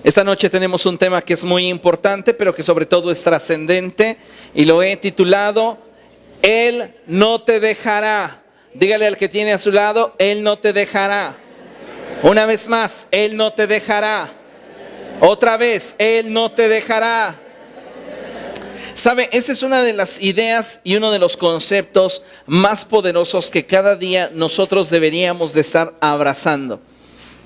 Esta noche tenemos un tema que es muy importante, pero que sobre todo es trascendente, y lo he titulado Él no te dejará. Dígale al que tiene a su lado, Él no te dejará. Una vez más, Él no te dejará. Otra vez, Él no te dejará. ¿Sabe? Esta es una de las ideas y uno de los conceptos más poderosos que cada día nosotros deberíamos de estar abrazando.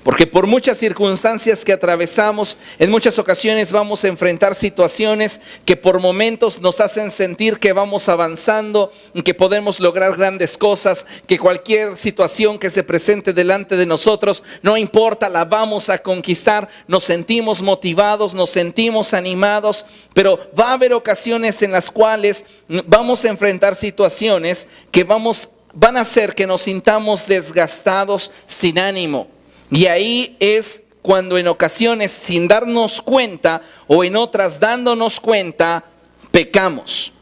Porque por muchas circunstancias que atravesamos, en muchas ocasiones vamos a enfrentar situaciones que por momentos nos hacen sentir que vamos avanzando, que podemos lograr grandes cosas, que cualquier situación que se presente delante de nosotros, no importa, la vamos a conquistar. Nos sentimos motivados, nos sentimos animados, pero va a haber ocasiones en las cuales vamos a enfrentar situaciones que van a hacer que nos sintamos desgastados, sin ánimo. Y ahí es cuando en ocasiones, sin darnos cuenta, o en otras dándonos cuenta, pecamos.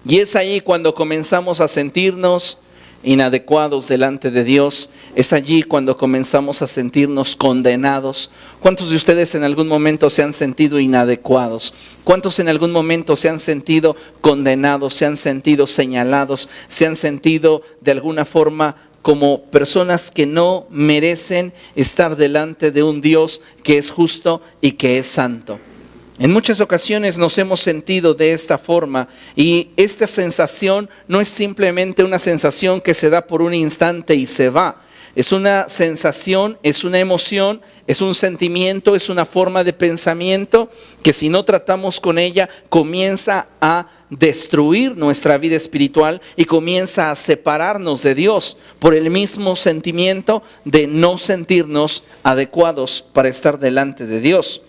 Y es allí cuando comenzamos a sentirnos inadecuados delante de Dios. Es allí cuando comenzamos a sentirnos condenados. ¿Cuántos de ustedes en algún momento se han sentido inadecuados? ¿Cuántos en algún momento se han sentido condenados, se han sentido señalados, se han sentido de alguna forma como personas que no merecen estar delante de un Dios que es justo y que es santo? En muchas ocasiones nos hemos sentido de esta forma, y esta sensación no es simplemente una sensación que se da por un instante y se va. Es una sensación, es una emoción, es un sentimiento, es una forma de pensamiento que si no tratamos con ella comienza a destruir nuestra vida espiritual y comienza a separarnos de Dios por el mismo sentimiento de no sentirnos adecuados para estar delante de Dios.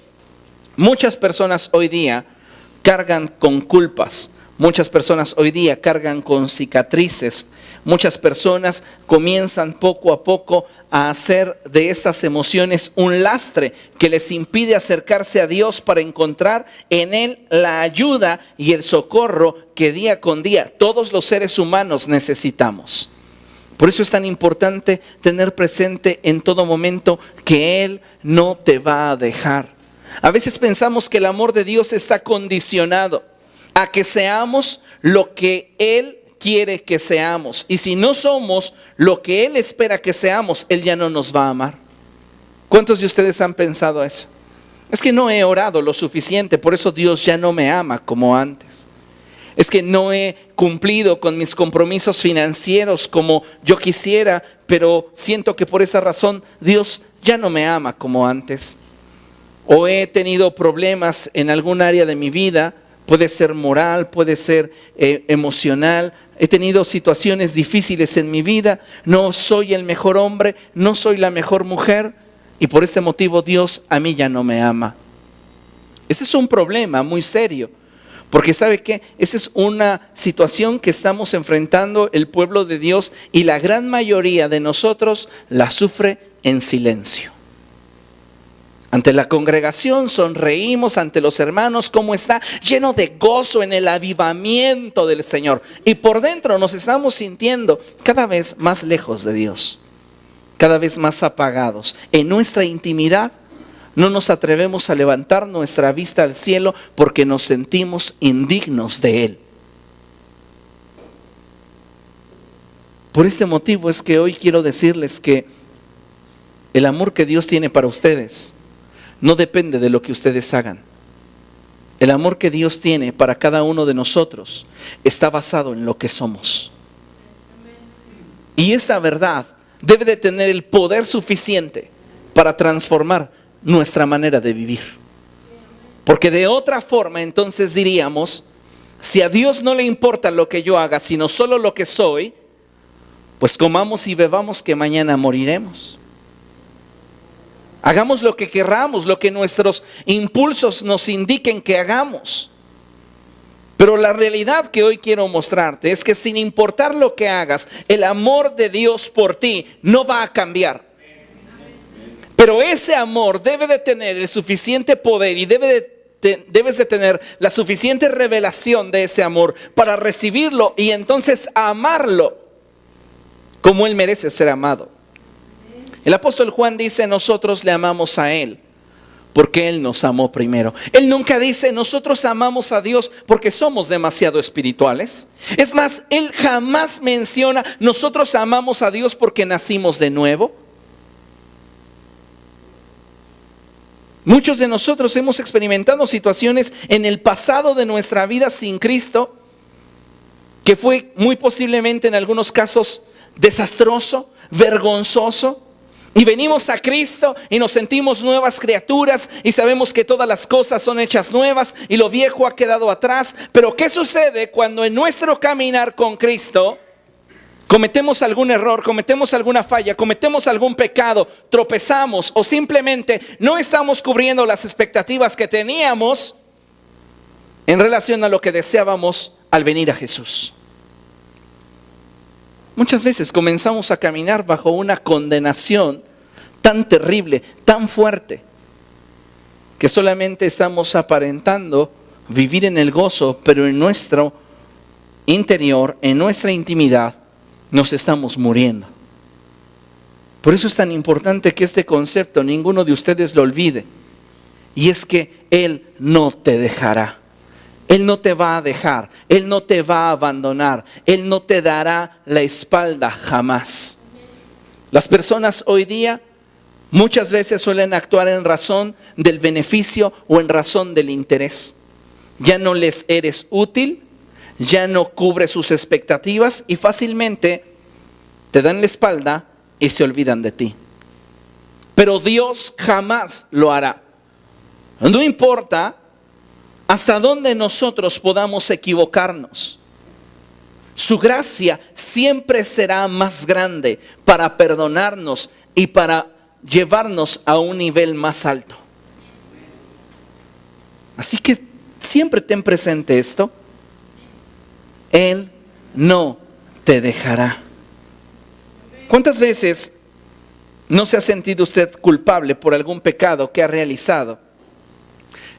Muchas personas hoy día cargan con culpas, muchas personas hoy día cargan con cicatrices, muchas personas comienzan poco a poco a hacer de esas emociones un lastre que les impide acercarse a Dios para encontrar en Él la ayuda y el socorro que día con día todos los seres humanos necesitamos. Por eso es tan importante tener presente en todo momento que Él no te va a dejar. A veces pensamos que el amor de Dios está condicionado a que seamos lo que Él quiere que seamos. Y si no somos lo que Él espera que seamos, Él ya no nos va a amar. ¿Cuántos de ustedes han pensado eso? Es que no he orado lo suficiente, por eso Dios ya no me ama como antes. Es que no he cumplido con mis compromisos financieros como yo quisiera, pero siento que por esa razón Dios ya no me ama como antes. O he tenido problemas en algún área de mi vida, puede ser moral, puede ser emocional. He tenido situaciones difíciles en mi vida, no soy el mejor hombre, no soy la mejor mujer, y por este motivo Dios a mí ya no me ama. Ese es un problema muy serio, porque ¿sabe qué? Esta es una situación que estamos enfrentando el pueblo de Dios, y la gran mayoría de nosotros la sufre en silencio. Ante la congregación sonreímos, ante los hermanos, ¿cómo está? Lleno de gozo en el avivamiento del Señor. Y por dentro nos estamos sintiendo cada vez más lejos de Dios, cada vez más apagados. En nuestra intimidad no nos atrevemos a levantar nuestra vista al cielo porque nos sentimos indignos de Él. Por este motivo es que hoy quiero decirles que el amor que Dios tiene para ustedes no depende de lo que ustedes hagan. El amor que Dios tiene para cada uno de nosotros está basado en lo que somos. Y esta verdad debe de tener el poder suficiente para transformar nuestra manera de vivir. Porque de otra forma entonces diríamos, si a Dios no le importa lo que yo haga, sino solo lo que soy, pues comamos y bebamos que mañana moriremos. Hagamos lo que querramos, lo que nuestros impulsos nos indiquen que hagamos. Pero la realidad que hoy quiero mostrarte es que sin importar lo que hagas, el amor de Dios por ti no va a cambiar. Pero ese amor debe de tener el suficiente poder y debes de tener la suficiente revelación de ese amor para recibirlo y entonces amarlo como Él merece ser amado. El apóstol Juan dice, nosotros le amamos a Él porque Él nos amó primero. Él nunca dice, nosotros amamos a Dios porque somos demasiado espirituales. Es más, Él jamás menciona, nosotros amamos a Dios porque nacimos de nuevo. Muchos de nosotros hemos experimentado situaciones en el pasado de nuestra vida sin Cristo, que fue muy posiblemente en algunos casos desastroso, vergonzoso. Y venimos a Cristo y nos sentimos nuevas criaturas y sabemos que todas las cosas son hechas nuevas y lo viejo ha quedado atrás. Pero ¿qué sucede cuando en nuestro caminar con Cristo cometemos algún error, cometemos alguna falla, cometemos algún pecado, tropezamos o simplemente no estamos cubriendo las expectativas que teníamos en relación a lo que deseábamos al venir a Jesús? Muchas veces comenzamos a caminar bajo una condenación tan terrible, tan fuerte, que solamente estamos aparentando vivir en el gozo, pero en nuestro interior, en nuestra intimidad, nos estamos muriendo. Por eso es tan importante que este concepto ninguno de ustedes lo olvide. Y es que Él no te dejará. Él no te va a dejar, Él no te va a abandonar, Él no te dará la espalda jamás. Las personas hoy día muchas veces suelen actuar en razón del beneficio o en razón del interés. Ya no les eres útil, ya no cubre sus expectativas y fácilmente te dan la espalda y se olvidan de ti. Pero Dios jamás lo hará. No importa hasta dónde nosotros podamos equivocarnos. Su gracia siempre será más grande para perdonarnos y para llevarnos a un nivel más alto. Así que siempre ten presente esto. Él no te dejará. ¿Cuántas veces no se ha sentido usted culpable por algún pecado que ha realizado?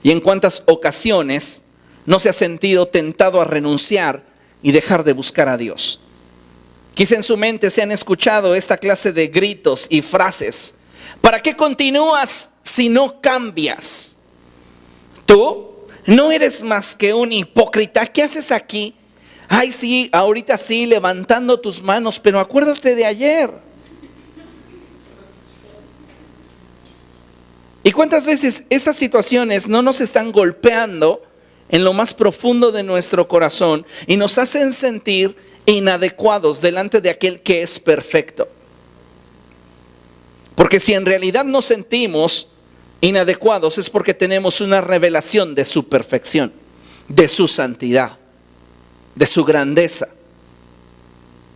¿Y en cuántas ocasiones no se ha sentido tentado a renunciar y dejar de buscar a Dios? Quizá en su mente se han escuchado esta clase de gritos y frases. ¿Para qué continúas si no cambias? Tú no eres más que un hipócrita. ¿Qué haces aquí? Ay, sí, ahorita sí, levantando tus manos, pero acuérdate de ayer. ¿Y cuántas veces esas situaciones no nos están golpeando en lo más profundo de nuestro corazón y nos hacen sentir inadecuados delante de aquel que es perfecto? Porque si en realidad nos sentimos inadecuados es porque tenemos una revelación de su perfección, de su santidad, de su grandeza.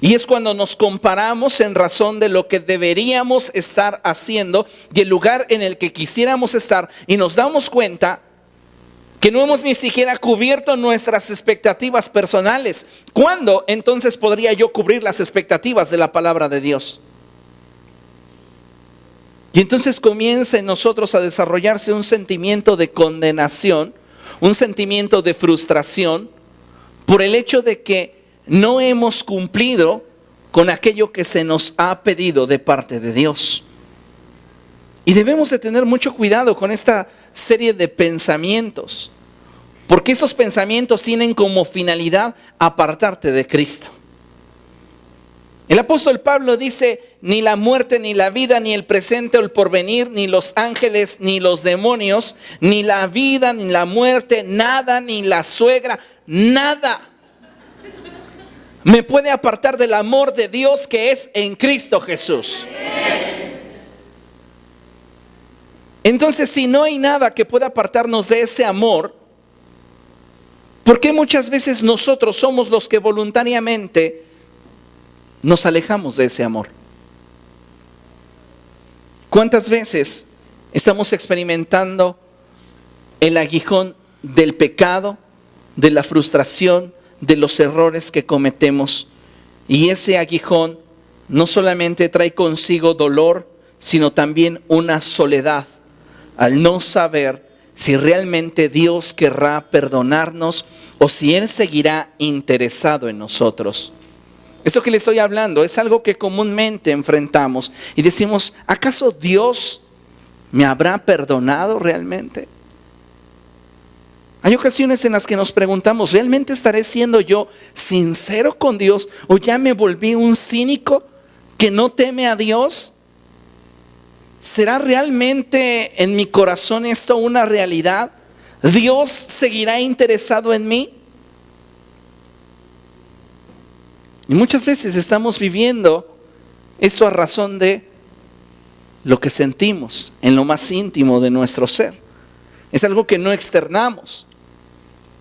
Y es cuando nos comparamos en razón de lo que deberíamos estar haciendo y el lugar en el que quisiéramos estar y nos damos cuenta que no hemos ni siquiera cubierto nuestras expectativas personales. ¿Cuándo entonces podría yo cubrir las expectativas de la palabra de Dios? Y entonces comienza en nosotros a desarrollarse un sentimiento de condenación, un sentimiento de frustración por el hecho de que no hemos cumplido con aquello que se nos ha pedido de parte de Dios. Y debemos de tener mucho cuidado con esta serie de pensamientos, porque esos pensamientos tienen como finalidad apartarte de Cristo. El apóstol Pablo dice, ni la muerte, ni la vida, ni el presente o el porvenir, ni los ángeles, ni los demonios, ni la vida, ni la muerte, nada, ni la suegra, nada me puede apartar del amor de Dios que es en Cristo Jesús. Entonces, si no hay nada que pueda apartarnos de ese amor, ¿por qué muchas veces nosotros somos los que voluntariamente nos alejamos de ese amor? ¿Cuántas veces estamos experimentando el aguijón del pecado, de la frustración, de los errores que cometemos? Y ese aguijón no solamente trae consigo dolor, sino también una soledad, al no saber si realmente Dios querrá perdonarnos o si Él seguirá interesado en nosotros. Esto que le estoy hablando es algo que comúnmente enfrentamos y decimos, ¿acaso Dios ¿Me habrá perdonado realmente? Hay ocasiones en las que nos preguntamos, ¿realmente estaré siendo yo sincero con Dios o ya me volví un cínico que no teme a Dios? ¿Será realmente en mi corazón esto una realidad? ¿Dios seguirá interesado en mí? Y muchas veces estamos viviendo esto a razón de lo que sentimos en lo más íntimo de nuestro ser. Es algo que no externamos.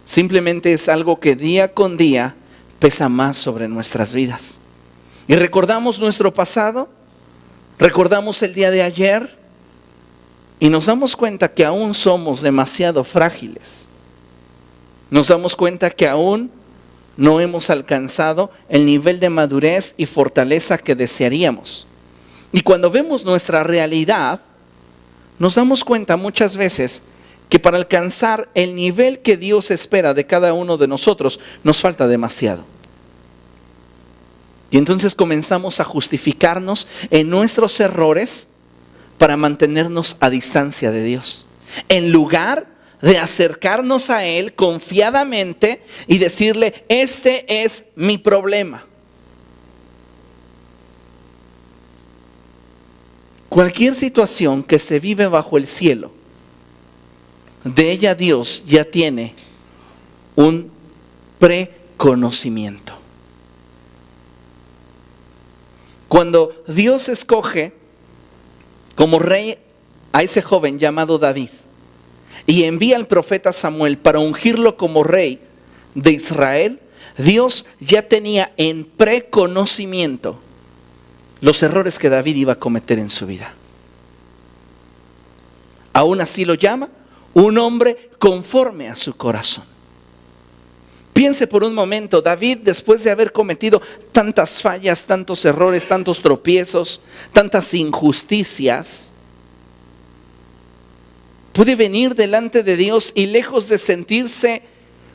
Simplemente es algo que día con día pesa más sobre nuestras vidas. Y recordamos nuestro pasado, recordamos el día de ayer y nos damos cuenta que aún somos demasiado frágiles. Nos damos cuenta que aún no hemos alcanzado el nivel de madurez y fortaleza que desearíamos. Y cuando vemos nuestra realidad, nos damos cuenta muchas veces que para alcanzar el nivel que Dios espera de cada uno de nosotros, nos falta demasiado. Y entonces comenzamos a justificarnos en nuestros errores para mantenernos a distancia de Dios, en lugar de acercarnos a Él confiadamente y decirle, este es mi problema. Cualquier situación que se vive bajo el cielo, de ella Dios ya tiene un preconocimiento. Cuando Dios escoge como rey a ese joven llamado David y envía al profeta Samuel para ungirlo como rey de Israel, Dios ya tenía en preconocimiento los errores que David iba a cometer en su vida. Aún así lo llama un hombre conforme a su corazón. Piense por un momento, David, después de haber cometido tantas fallas, tantos errores, tantos tropiezos, tantas injusticias, puede venir delante de Dios y lejos de sentirse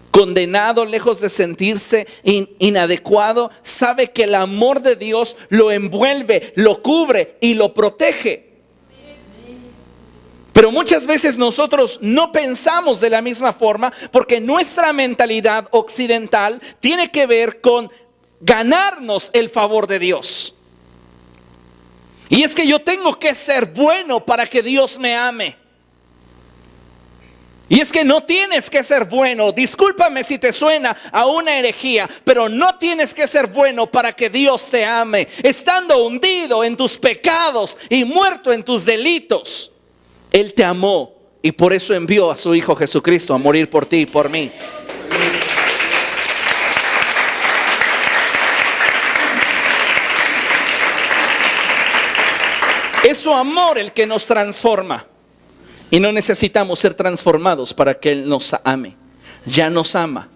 condenado, lejos de sentirse inadecuado, sabe que el amor de Dios lo envuelve, lo cubre y lo protege. Pero muchas veces nosotros no pensamos de la misma forma porque nuestra mentalidad occidental tiene que ver con ganarnos el favor de Dios. Y es que yo tengo que ser bueno para que Dios me ame. Y es que no tienes que ser bueno, discúlpame si te suena a una herejía, pero no tienes que ser bueno para que Dios te ame. Estando hundido en tus pecados y muerto en tus delitos, Él te amó y por eso envió a su Hijo Jesucristo a morir por ti y por mí. Es su amor el que nos transforma. Y no necesitamos ser transformados para que Él nos ame. Ya nos ama.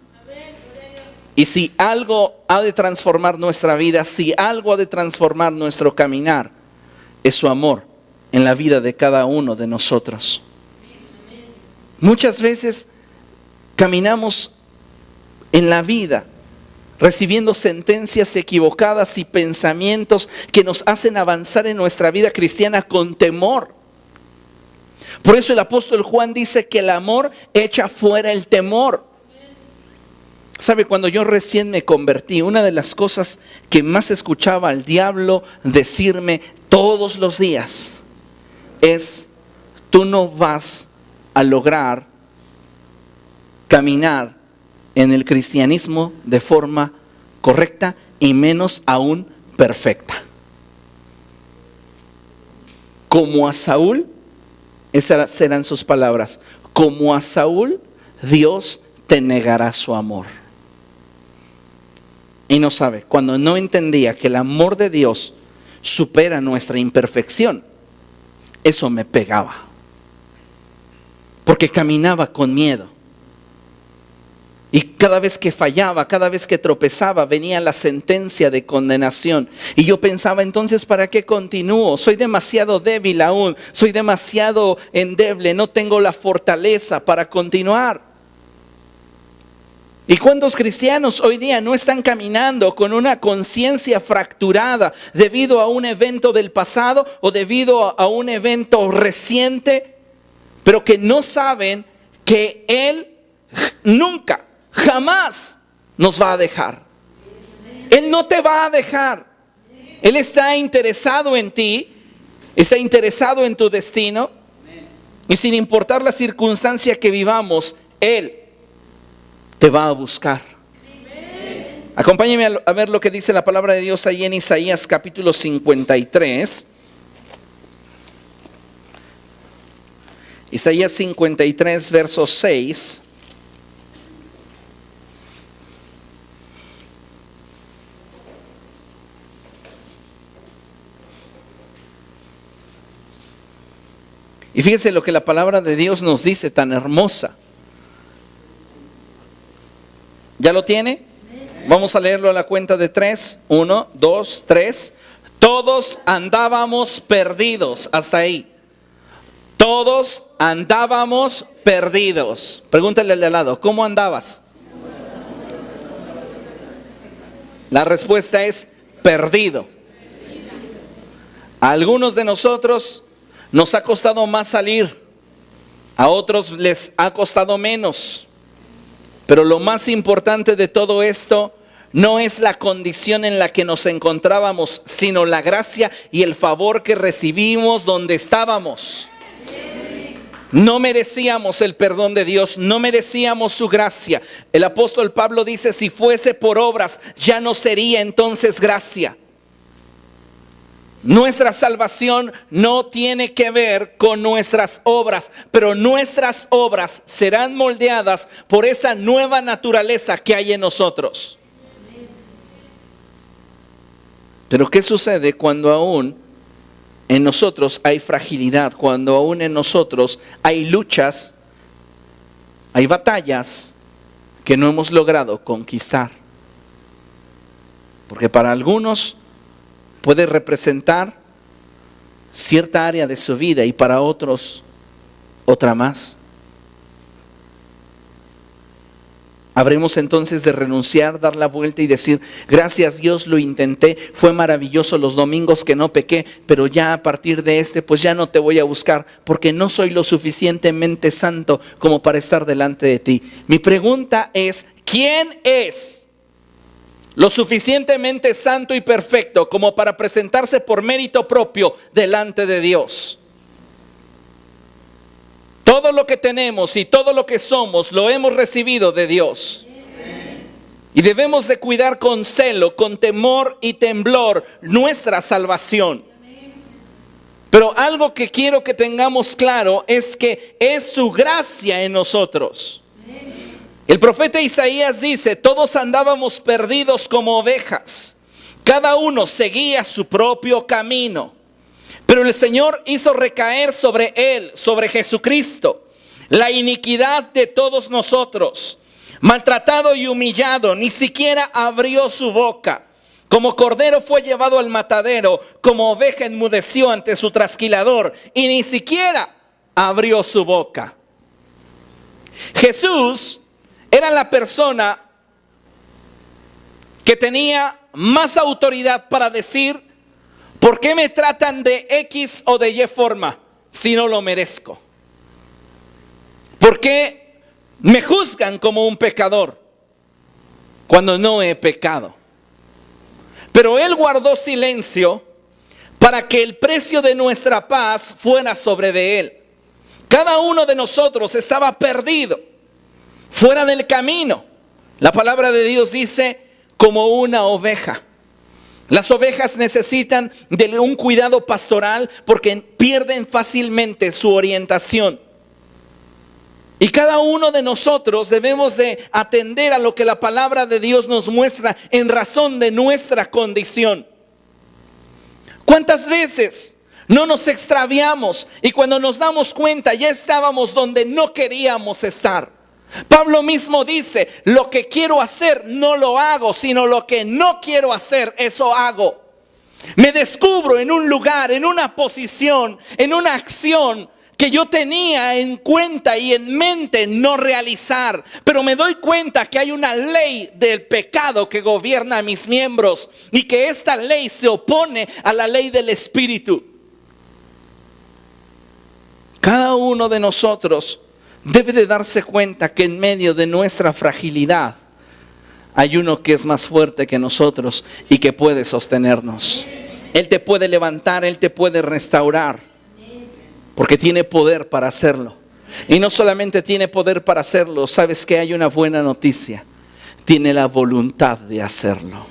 Y si algo ha de transformar nuestra vida, si algo ha de transformar nuestro caminar, es su amor en la vida de cada uno de nosotros. Muchas veces caminamos en la vida recibiendo sentencias equivocadas y pensamientos que nos hacen avanzar en nuestra vida cristiana con temor. Por eso el apóstol Juan dice que el amor echa fuera el temor. ¿Sabe? Cuando yo recién me convertí, una de las cosas que más escuchaba al diablo decirme todos los días es: tú no vas a lograr caminar en el cristianismo de forma correcta y menos aún perfecta. Como a Saúl, esas serán sus palabras, como a Saúl, Dios te negará su amor. Y no sabe, cuando no entendía que el amor de Dios supera nuestra imperfección, eso me pegaba. Porque caminaba con miedo. Y cada vez que fallaba, cada vez que tropezaba, venía la sentencia de condenación. Y yo pensaba, entonces, ¿para qué continúo? Soy demasiado débil aún, soy demasiado endeble, no tengo la fortaleza para continuar. ¿Y cuántos cristianos hoy día no están caminando con una conciencia fracturada debido a un evento del pasado o debido a un evento reciente, pero que no saben que Él nunca, jamás nos va a dejar? Él no te va a dejar. Él está interesado en ti, está interesado en tu destino, y sin importar la circunstancia que vivamos, Él te va a buscar. Acompáñeme a ver lo que dice la palabra de Dios ahí en Isaías capítulo 53. Isaías 53, verso 6. Y fíjese lo que la palabra de Dios nos dice tan hermosa. ¿Ya lo tiene? Vamos a leerlo a la cuenta de 3. 1, 2, 3. Todos andábamos perdidos. Hasta ahí. Todos andábamos perdidos. Pregúntale al de al lado, ¿cómo andabas? La respuesta es perdido. A algunos de nosotros nos ha costado más salir, a otros les ha costado menos. Pero lo más importante de todo esto no es la condición en la que nos encontrábamos, sino la gracia y el favor que recibimos donde estábamos. No merecíamos el perdón de Dios, no merecíamos su gracia. El apóstol Pablo dice, si fuese por obras, ya no sería entonces gracia. Nuestra salvación no tiene que ver con nuestras obras, pero nuestras obras serán moldeadas por esa nueva naturaleza que hay en nosotros. Pero ¿qué sucede cuando aún en nosotros hay fragilidad? Cuando aún en nosotros hay luchas, hay batallas que no hemos logrado conquistar. Porque para algunos puede representar cierta área de su vida y para otros otra más. Habremos entonces de renunciar, dar la vuelta y decir, gracias Dios, lo intenté, fue maravilloso los domingos que no pequé, pero ya a partir de pues ya no te voy a buscar porque no soy lo suficientemente santo como para estar delante de ti. Mi pregunta es, ¿quién es lo suficientemente santo y perfecto como para presentarse por mérito propio delante de Dios? Todo lo que tenemos y todo lo que somos lo hemos recibido de Dios. Y debemos de cuidar con celo, con temor y temblor nuestra salvación. Pero algo que quiero que tengamos claro es que es su gracia en nosotros. El profeta Isaías dice, todos andábamos perdidos como ovejas, cada uno seguía su propio camino, pero el Señor hizo recaer sobre él, sobre Jesucristo, la iniquidad de todos nosotros. Maltratado y humillado, ni siquiera abrió su boca. Como cordero fue llevado al matadero, como oveja enmudeció ante su trasquilador, y ni siquiera abrió su boca. Jesús era la persona que tenía más autoridad para decir, ¿por qué me tratan de X o de Y forma si no lo merezco? ¿Por qué me juzgan como un pecador cuando no he pecado? Pero Él guardó silencio para que el precio de nuestra paz fuera sobre de Él. Cada uno de nosotros estaba perdido, fuera del camino. La palabra de Dios dice, como una oveja. Las ovejas necesitan de un cuidado pastoral porque pierden fácilmente su orientación. Y cada uno de nosotros debemos de atender a lo que la palabra de Dios nos muestra en razón de nuestra condición. ¿Cuántas veces no nos extraviamos y cuando nos damos cuenta ya estábamos donde no queríamos estar? Pablo mismo dice, lo que quiero hacer no lo hago, sino lo que no quiero hacer, eso hago. Me descubro en un lugar, en una posición, en una acción que yo tenía en cuenta y en mente no realizar, pero me doy cuenta que hay una ley del pecado que gobierna a mis miembros y que esta ley se opone a la ley del Espíritu. Cada uno de nosotros debe de darse cuenta que en medio de nuestra fragilidad hay uno que es más fuerte que nosotros y que puede sostenernos. Él te puede levantar, Él te puede restaurar, porque tiene poder para hacerlo. Y no solamente tiene poder para hacerlo, ¿sabes qué? Hay una buena noticia: tiene la voluntad de hacerlo.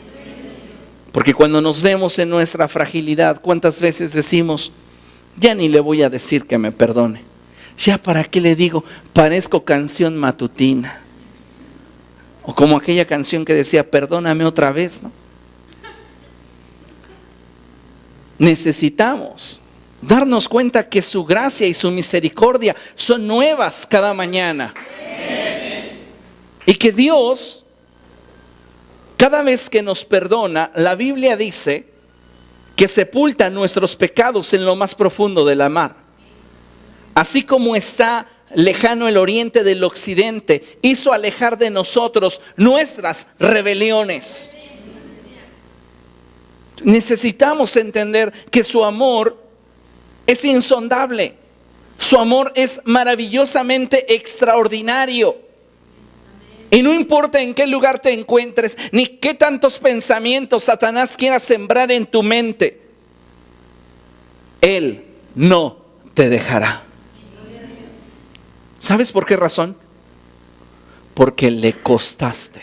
Porque cuando nos vemos en nuestra fragilidad, ¿cuántas veces decimos: ya ni le voy a decir que me perdone? Ya para qué le digo, parezco canción matutina. O como aquella canción que decía: perdóname otra vez, ¿no? Necesitamos darnos cuenta que su gracia y su misericordia son nuevas cada mañana. Y que Dios, cada vez que nos perdona, la Biblia dice que sepulta nuestros pecados en lo más profundo de la mar. Así como está lejano el oriente del occidente, hizo alejar de nosotros nuestras rebeliones. Necesitamos entender que su amor es insondable. Su amor es maravillosamente extraordinario. Y no importa en qué lugar te encuentres, ni qué tantos pensamientos Satanás quiera sembrar en tu mente, Él no te dejará. ¿Sabes por qué razón? Porque le costaste.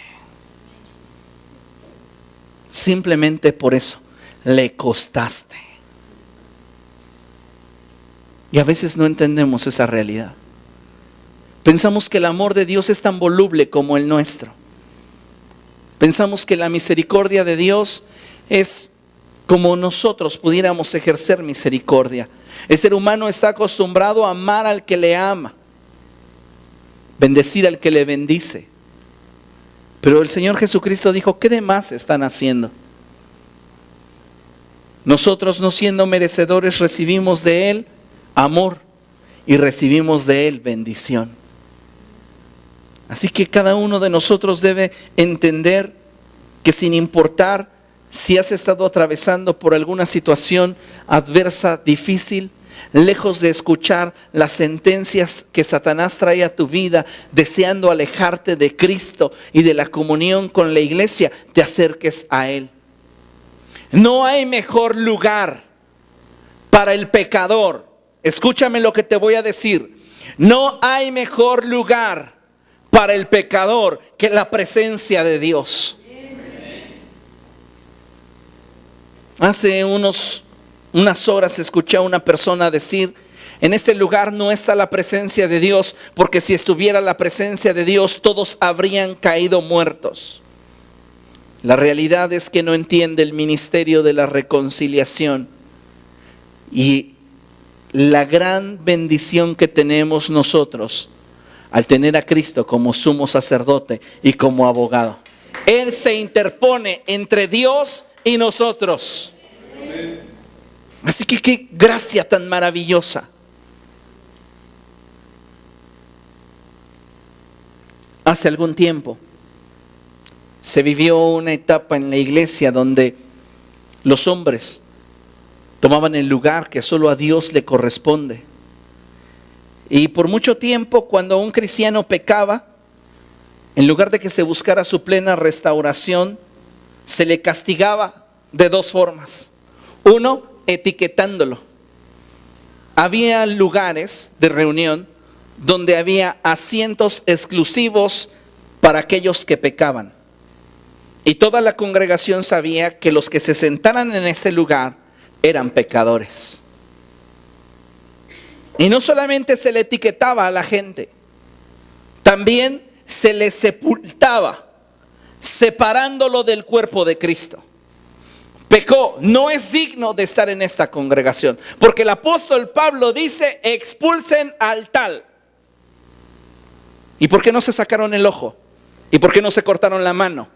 Simplemente por eso, le costaste. Y a veces no entendemos esa realidad. Pensamos que el amor de Dios es tan voluble como el nuestro. Pensamos que la misericordia de Dios es como nosotros pudiéramos ejercer misericordia. El ser humano está acostumbrado a amar al que le ama, bendecir al que le bendice. Pero el Señor Jesucristo dijo: ¿qué demás están haciendo? Nosotros, no siendo merecedores, recibimos de Él amor y recibimos de Él bendición. Así que cada uno de nosotros debe entender que, sin importar si has estado atravesando por alguna situación adversa, difícil, lejos de escuchar las sentencias que Satanás trae a tu vida, deseando alejarte de Cristo y de la comunión con la iglesia, te acerques a Él. No hay mejor lugar para el pecador. Escúchame lo que te voy a decir. No hay mejor lugar para el pecador que la presencia de Dios. Hace unas horas escuché a una persona decir: en este lugar no está la presencia de Dios, porque si estuviera la presencia de Dios, todos habrían caído muertos. La realidad es que no entiende el ministerio de la reconciliación y la gran bendición que tenemos nosotros al tener a Cristo como sumo sacerdote y como abogado. Él se interpone entre Dios y nosotros. Así que qué gracia tan maravillosa. Hace algún tiempo se vivió una etapa en la iglesia donde los hombres tomaban el lugar que solo a Dios le corresponde. Y por mucho tiempo, cuando un cristiano pecaba, en lugar de que se buscara su plena restauración, se le castigaba de dos formas. Uno, etiquetándolo. Había lugares de reunión donde había asientos exclusivos para aquellos que pecaban. Y toda la congregación sabía que los que se sentaran en ese lugar eran pecadores. Y no solamente se le etiquetaba a la gente, también se le sepultaba, separándolo del cuerpo de Cristo. Pecó, no es digno de estar en esta congregación, porque el apóstol Pablo dice: expulsen al tal. ¿Y por qué no se sacaron el ojo? ¿Y por qué no se cortaron la mano?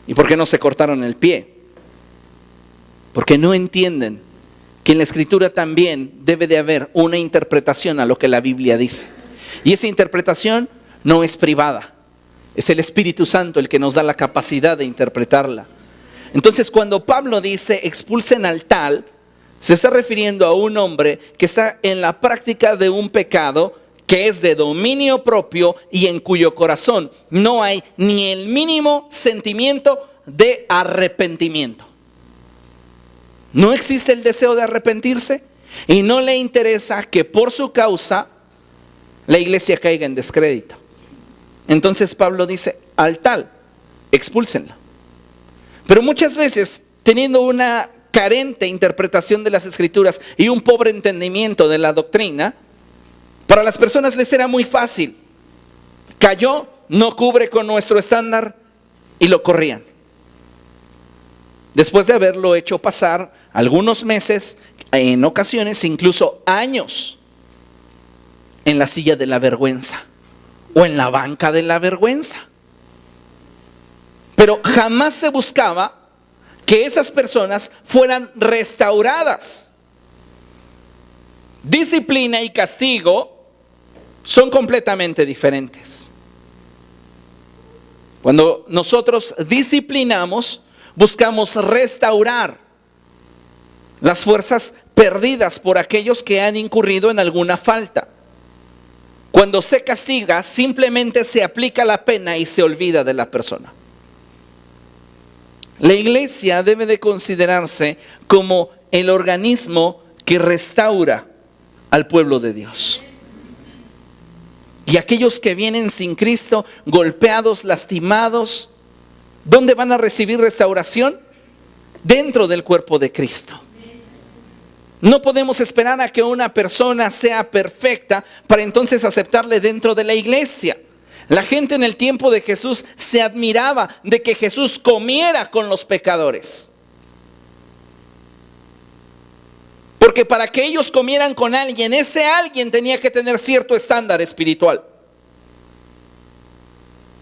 ¿Y por qué no se cortaron el pie? Porque no entienden que en la Escritura también debe de haber una interpretación a lo que la Biblia dice. Y esa interpretación no es privada. Es el Espíritu Santo el que nos da la capacidad de interpretarla. Entonces, cuando Pablo dice expulsen al tal, se está refiriendo a un hombre que está en la práctica de un pecado que es de dominio propio y en cuyo corazón no hay ni el mínimo sentimiento de arrepentimiento. No existe el deseo de arrepentirse y no le interesa que por su causa la iglesia caiga en descrédito. Entonces Pablo dice, al tal, expúlsenla. Pero muchas veces, teniendo una carente interpretación de las Escrituras y un pobre entendimiento de la doctrina, para las personas les era muy fácil. Cayó, no cubre con nuestro estándar y lo corrían. Después de haberlo hecho pasar algunos meses, en ocasiones incluso años, en la silla de la vergüenza o en la banca de la vergüenza. Pero jamás se buscaba que esas personas fueran restauradas. Disciplina y castigo son completamente diferentes. Cuando nosotros disciplinamos, buscamos restaurar las fuerzas perdidas por aquellos que han incurrido en alguna falta. Cuando se castiga, simplemente se aplica la pena y se olvida de la persona. La iglesia debe de considerarse como el organismo que restaura al pueblo de Dios. Y aquellos que vienen sin Cristo, golpeados, lastimados, ¿dónde van a recibir restauración? Dentro del cuerpo de Cristo. No podemos esperar a que una persona sea perfecta para entonces aceptarle dentro de la iglesia. La gente en el tiempo de Jesús se admiraba de que Jesús comiera con los pecadores. Porque para que ellos comieran con alguien, ese alguien tenía que tener cierto estándar espiritual.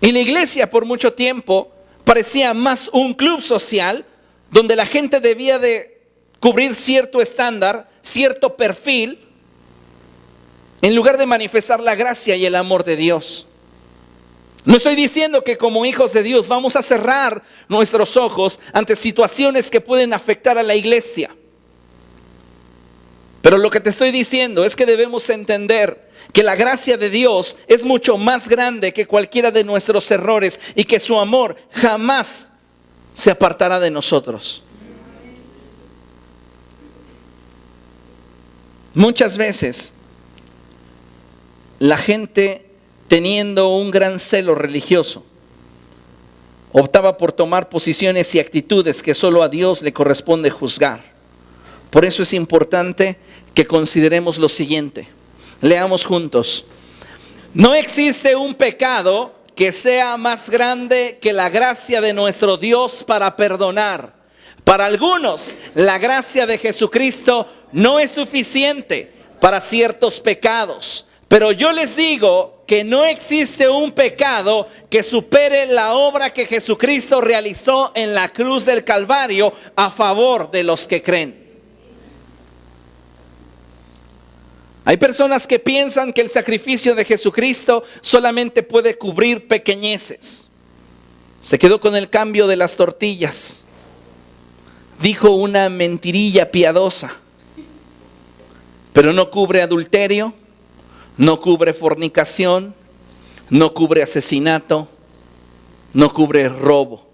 Y la iglesia por mucho tiempo parecía más un club social donde la gente debía de cubrir cierto estándar, cierto perfil, en lugar de manifestar la gracia y el amor de Dios. No estoy diciendo que como hijos de Dios vamos a cerrar nuestros ojos ante situaciones que pueden afectar a la iglesia. Pero lo que te estoy diciendo es que debemos entender que la gracia de Dios es mucho más grande que cualquiera de nuestros errores y que su amor jamás se apartará de nosotros. Muchas veces la gente, teniendo un gran celo religioso, optaba por tomar posiciones y actitudes que solo a Dios le corresponde juzgar. Por eso es importante que consideremos lo siguiente. Leamos juntos. No existe un pecado que sea más grande que la gracia de nuestro Dios para perdonar. Para algunos, la gracia de Jesucristo no es suficiente para ciertos pecados. Pero yo les digo que no existe un pecado que supere la obra que Jesucristo realizó en la cruz del Calvario a favor de los que creen. Hay personas que piensan que el sacrificio de Jesucristo solamente puede cubrir pequeñeces. Se quedó con el cambio de las tortillas. Dijo una mentirilla piadosa, pero no cubre adulterio, no cubre fornicación, no cubre asesinato, no cubre robo.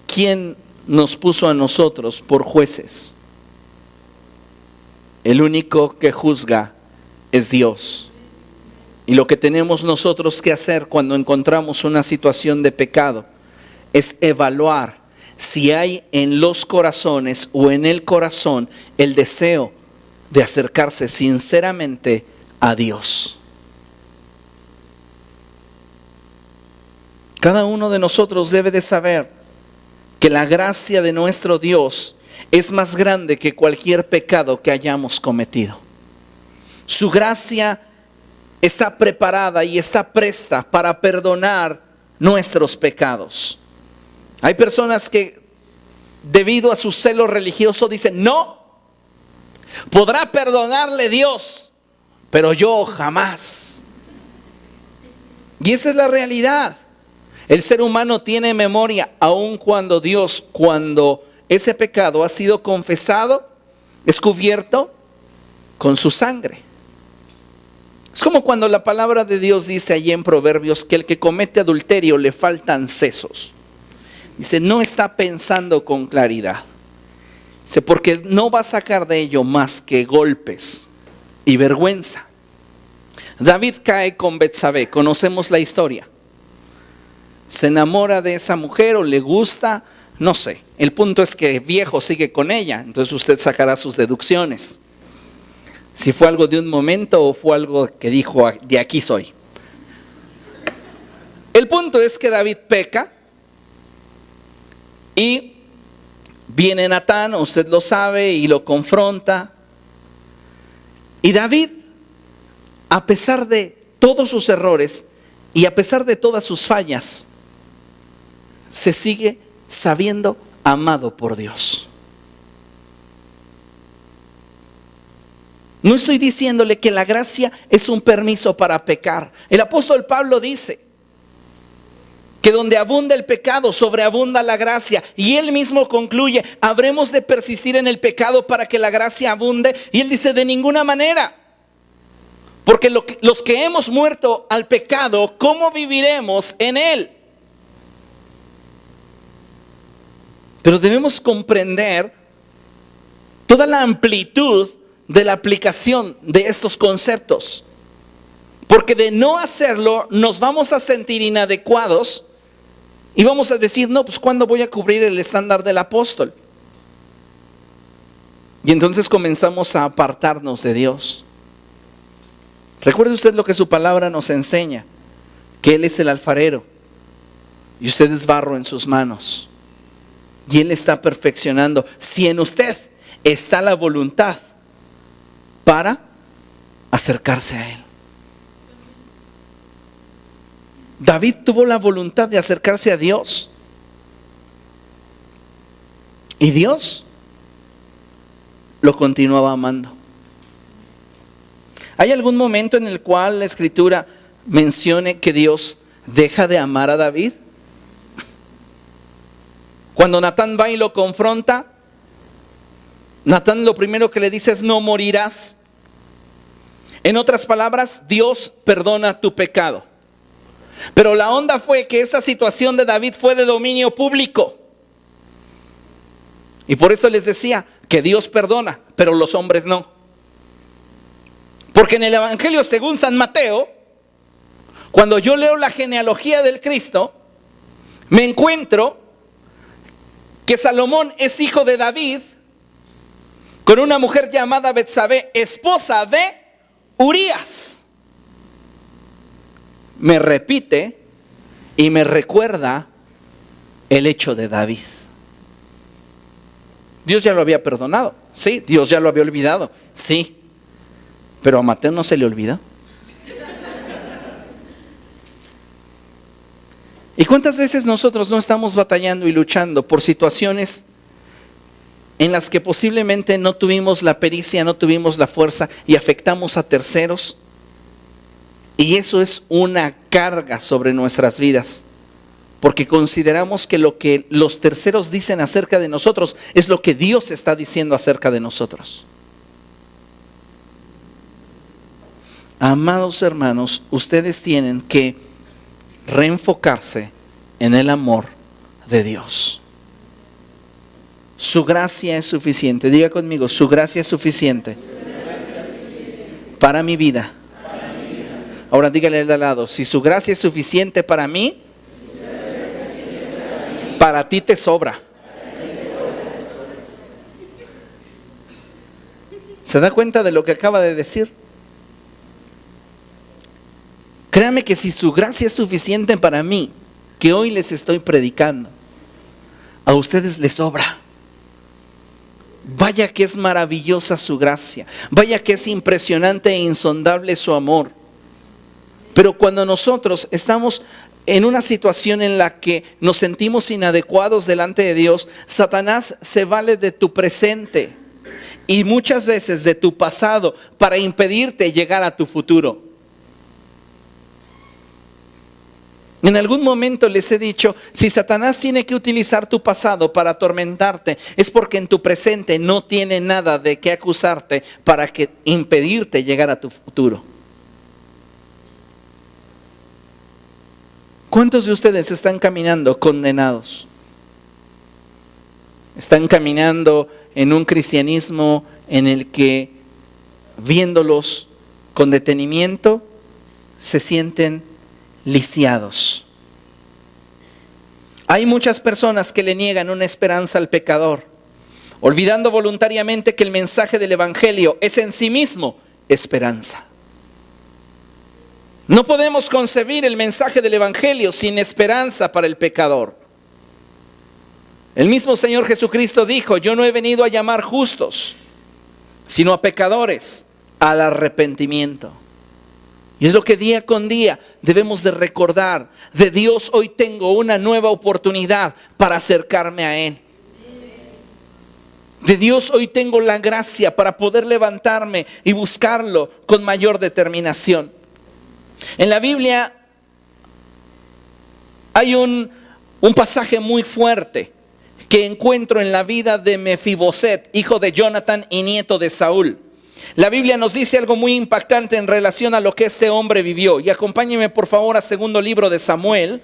¿Quién nos puso a nosotros por jueces? El único que juzga es Dios. Y lo que tenemos nosotros que hacer cuando encontramos una situación de pecado es evaluar si hay en los corazones o en el corazón el deseo de acercarse sinceramente a Dios. Cada uno de nosotros debe de saber que la gracia de nuestro Dios es más grande que cualquier pecado que hayamos cometido. Su gracia está preparada y está presta para perdonar nuestros pecados. Hay personas que debido a su celo religioso, dice, no, podrá perdonarle Dios, pero yo jamás. Y esa es la realidad. El ser humano tiene memoria, aun cuando cuando ese pecado ha sido confesado, es cubierto con su sangre. Es como cuando la palabra de Dios dice allí en Proverbios que el que comete adulterio le faltan sesos. Dice, no está pensando con claridad. Dice, porque no va a sacar de ello más que golpes y vergüenza. David cae con Betsabé, conocemos la historia. Se enamora de esa mujer o le gusta, no sé. El punto es que viejo sigue con ella, entonces usted sacará sus deducciones. Si fue algo de un momento o fue algo que dijo, de aquí soy. El punto es que David peca y viene Natán, usted lo sabe, y lo confronta. Y David, a pesar de todos sus errores y a pesar de todas sus fallas, se sigue sabiendo amado por Dios. No estoy diciéndole que la gracia es un permiso para pecar. El apóstol Pablo dice que donde abunda el pecado, sobreabunda la gracia. Y él mismo concluye, ¿habremos de persistir en el pecado para que la gracia abunde? Y él dice, de ninguna manera. Porque los que hemos muerto al pecado, ¿cómo viviremos en él? Pero debemos comprender toda la amplitud de la aplicación de estos conceptos. Porque de no hacerlo nos vamos a sentir inadecuados y vamos a decir, no, pues ¿cuándo voy a cubrir el estándar del apóstol? Y entonces comenzamos a apartarnos de Dios. Recuerde usted lo que su palabra nos enseña, que Él es el alfarero y usted es barro en sus manos. Y Él está perfeccionando. Si en usted está la voluntad para acercarse a Él. David tuvo la voluntad de acercarse a Dios. Y Dios lo continuaba amando. ¿Hay algún momento en el cual la Escritura mencione que Dios deja de amar a David? Cuando Natán va y lo confronta, Natán lo primero que le dice es, no morirás. En otras palabras, Dios perdona tu pecado. Pero la onda fue que esa situación de David fue de dominio público. Y por eso les decía que Dios perdona, pero los hombres no. Porque en el Evangelio según San Mateo, cuando yo leo la genealogía del Cristo, me encuentro que Salomón es hijo de David con una mujer llamada Betsabé, esposa de Urías. Me repite y me recuerda el hecho de David. Dios ya lo había perdonado, sí, Dios ya lo había olvidado, sí, pero a Mateo no se le olvida. ¿Y cuántas veces nosotros no estamos batallando y luchando por situaciones en las que posiblemente no tuvimos la pericia, no tuvimos la fuerza y afectamos a terceros? Y eso es una carga sobre nuestras vidas, porque consideramos que lo que los terceros dicen acerca de nosotros es lo que Dios está diciendo acerca de nosotros. Amados hermanos, ustedes tienen que reenfocarse en el amor de Dios. Su gracia es suficiente. Diga conmigo, su gracia es suficiente para mi vida. Ahora dígale al de al lado, si su gracia es suficiente para mí, para ti te sobra. ¿Se da cuenta de lo que acaba de decir? Créame que si su gracia es suficiente para mí, que hoy les estoy predicando, a ustedes les sobra. Vaya que es maravillosa su gracia, vaya que es impresionante e insondable su amor. Pero cuando nosotros estamos en una situación en la que nos sentimos inadecuados delante de Dios, Satanás se vale de tu presente y muchas veces de tu pasado para impedirte llegar a tu futuro. En algún momento les he dicho, si Satanás tiene que utilizar tu pasado para atormentarte, es porque en tu presente no tiene nada de qué acusarte para impedirte llegar a tu futuro. ¿Cuántos de ustedes están caminando condenados? Están caminando en un cristianismo en el que, viéndolos con detenimiento, se sienten lisiados. Hay muchas personas que le niegan una esperanza al pecador, olvidando voluntariamente que el mensaje del Evangelio es en sí mismo esperanza. No podemos concebir el mensaje del Evangelio sin esperanza para el pecador. El mismo Señor Jesucristo dijo, yo no he venido a llamar justos, sino a pecadores al arrepentimiento. Y es lo que día con día debemos de recordar. De Dios hoy tengo una nueva oportunidad para acercarme a Él. De Dios hoy tengo la gracia para poder levantarme y buscarlo con mayor determinación. En la Biblia hay un pasaje muy fuerte que encuentro en la vida de Mefiboset, hijo de Jonatán y nieto de Saúl. La Biblia nos dice algo muy impactante en relación a lo que este hombre vivió. Y acompáñenme por favor a segundo libro de Samuel.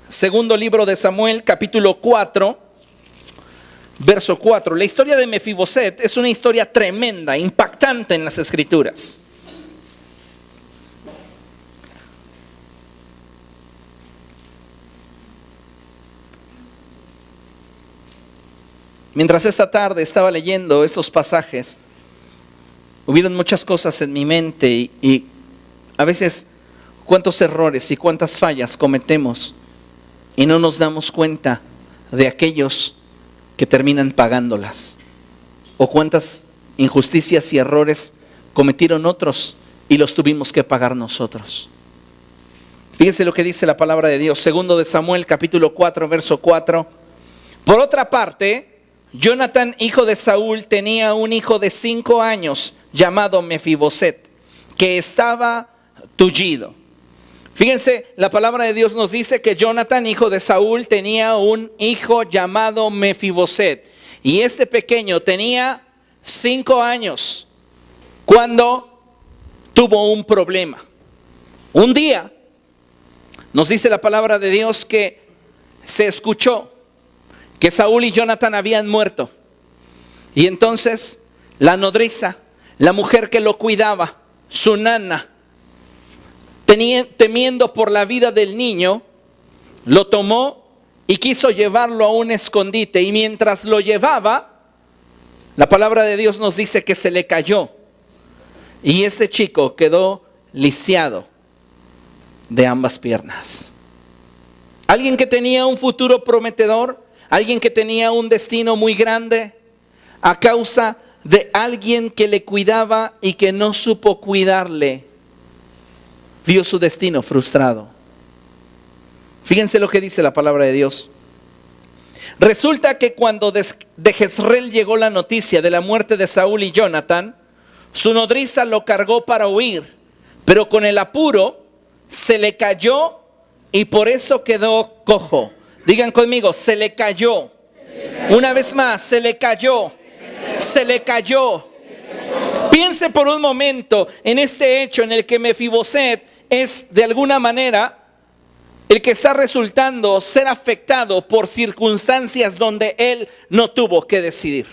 Segundo libro de Samuel, capítulo 4, verso 4. La historia de Mefiboset es una historia tremenda, impactante en las Escrituras. Mientras esta tarde estaba leyendo estos pasajes, hubieron muchas cosas en mi mente y a veces cuántos errores y cuántas fallas cometemos y no nos damos cuenta de aquellos que terminan pagándolas. O cuántas injusticias y errores cometieron otros y los tuvimos que pagar nosotros. Fíjense lo que dice la palabra de Dios, segundo de Samuel, capítulo 4, verso 4. Por otra parte, Jonatán, hijo de Saúl, tenía un hijo de 5 años llamado Mefiboset, que estaba tullido. Fíjense, la palabra de Dios nos dice que Jonatán, hijo de Saúl, tenía un hijo llamado Mefiboset. Y este pequeño tenía 5 años cuando tuvo un problema. Un día, nos dice la palabra de Dios que se escuchó que Saúl y Jonatán habían muerto. Y entonces la nodriza, la mujer que lo cuidaba, su nana, temiendo por la vida del niño, lo tomó y quiso llevarlo a un escondite. Y mientras lo llevaba, la palabra de Dios nos dice que se le cayó. Y este chico quedó lisiado de ambas piernas. Alguien que tenía un futuro prometedor, alguien que tenía un destino muy grande, a causa de alguien que le cuidaba y que no supo cuidarle, vio su destino frustrado. Fíjense lo que dice la palabra de Dios. Resulta que cuando de Jezreel llegó la noticia de la muerte de Saúl y Jonatán, su nodriza lo cargó para huir, pero con el apuro se le cayó y por eso quedó cojo. Digan conmigo, se le cayó. Una vez más, se le cayó. Se le cayó. Piense por un momento en este hecho en el que Mefiboset es de alguna manera el que está resultando ser afectado por circunstancias donde él no tuvo que decidir.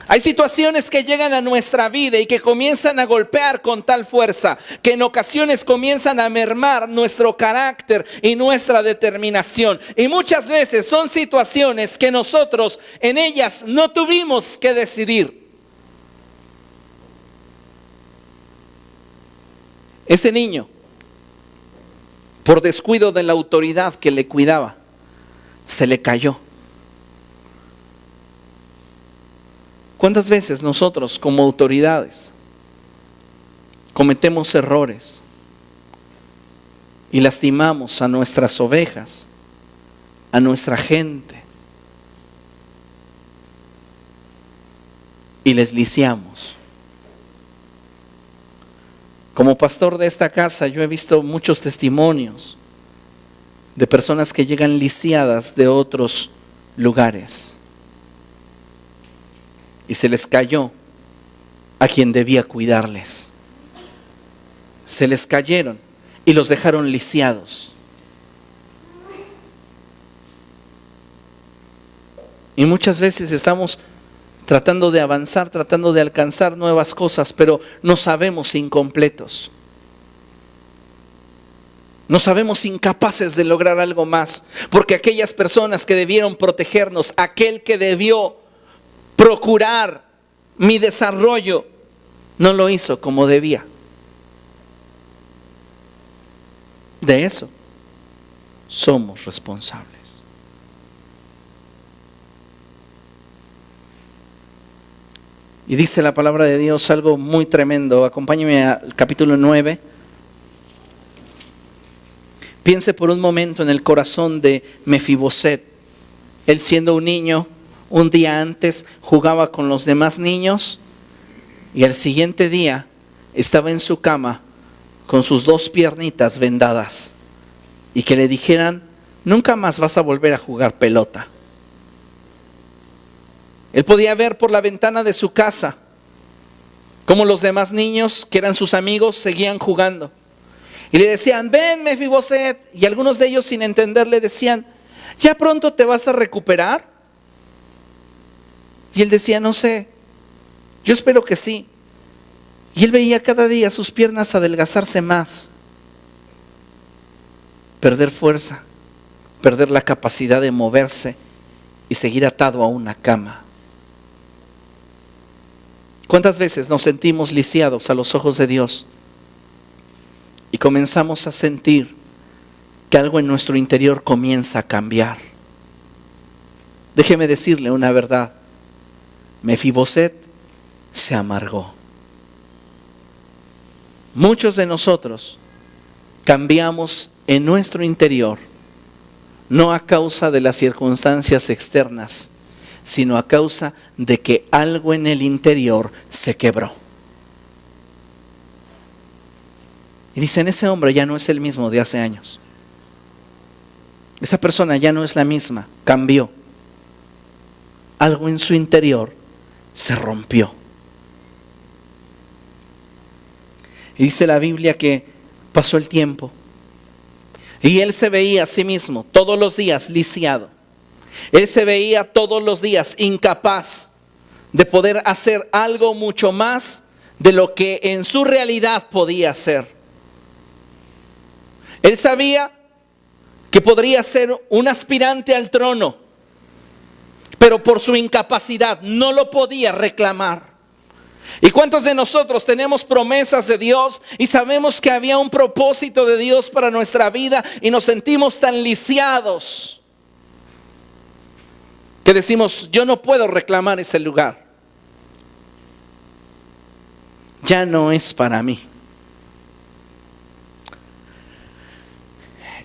Hay situaciones que llegan a nuestra vida y que comienzan a golpear con tal fuerza que en ocasiones comienzan a mermar nuestro carácter y nuestra determinación. Y muchas veces son situaciones que nosotros en ellas no tuvimos que decidir. Ese niño, por descuido de la autoridad que le cuidaba, se le cayó. ¿Cuántas veces nosotros como autoridades cometemos errores? y lastimamos a nuestras ovejas, a nuestra gente, y les lisiamos. Como pastor de esta casa, yo he visto muchos testimonios de personas que llegan lisiadas de otros lugares y se les cayó a quien debía cuidarles. Se les cayeron y los dejaron lisiados. Y muchas veces estamos tratando de avanzar, tratando de alcanzar nuevas cosas, pero nos sabemos incompletos. Nos sabemos incapaces de lograr algo más, porque aquellas personas que debieron protegernos, aquel que debió procurar mi desarrollo, no lo hizo como debía. De eso somos responsables. Y dice la palabra de Dios algo muy tremendo. Acompáñeme al capítulo 9. Piense por un momento en el corazón de Mefiboset. Él, siendo un niño, un día antes jugaba con los demás niños y al siguiente día estaba en su cama con sus 2 piernitas vendadas y que le dijeran: nunca más vas a volver a jugar pelota. Él podía ver por la ventana de su casa cómo los demás niños, que eran sus amigos, seguían jugando. Y le decían: ven, Mefiboset. Y algunos de ellos, sin entender, le decían: ¿ya pronto te vas a recuperar? Y él decía: no sé, yo espero que sí. Y él veía cada día sus piernas adelgazarse más, perder fuerza, perder la capacidad de moverse y seguir atado a una cama. ¿Cuántas veces nos sentimos lisiados a los ojos de Dios y comenzamos a sentir que algo en nuestro interior comienza a cambiar? Déjeme decirle una verdad: Mefiboset se amargó. Muchos de nosotros cambiamos en nuestro interior, no a causa de las circunstancias externas, sino a causa de que algo en el interior se quebró. Y dicen: ese hombre ya no es el mismo de hace años. Esa persona ya no es la misma, cambió. Algo en su interior se rompió. Y dice la Biblia que pasó el tiempo y él se veía a sí mismo todos los días lisiado. Él se veía todos los días incapaz de poder hacer algo mucho más de lo que en su realidad podía hacer. Él sabía que podría ser un aspirante al trono, pero por su incapacidad no lo podía reclamar. ¿Y cuántos de nosotros tenemos promesas de Dios y sabemos que había un propósito de Dios para nuestra vida y nos sentimos tan lisiados que decimos: yo no puedo reclamar ese lugar, ya no es para mí?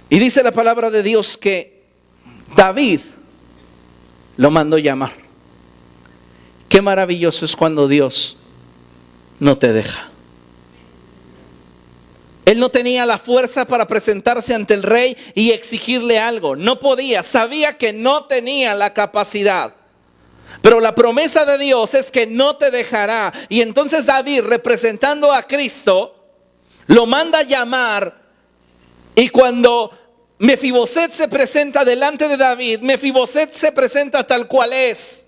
Y dice la palabra de Dios que David lo mandó llamar. Qué maravilloso es cuando Dios no te deja. Él no tenía la fuerza para presentarse ante el rey y exigirle algo. No podía, sabía que no tenía la capacidad. Pero la promesa de Dios es que no te dejará. Y entonces David, representando a Cristo, lo manda a llamar. Y cuando Mefiboset se presenta delante de David, Mefiboset se presenta tal cual es.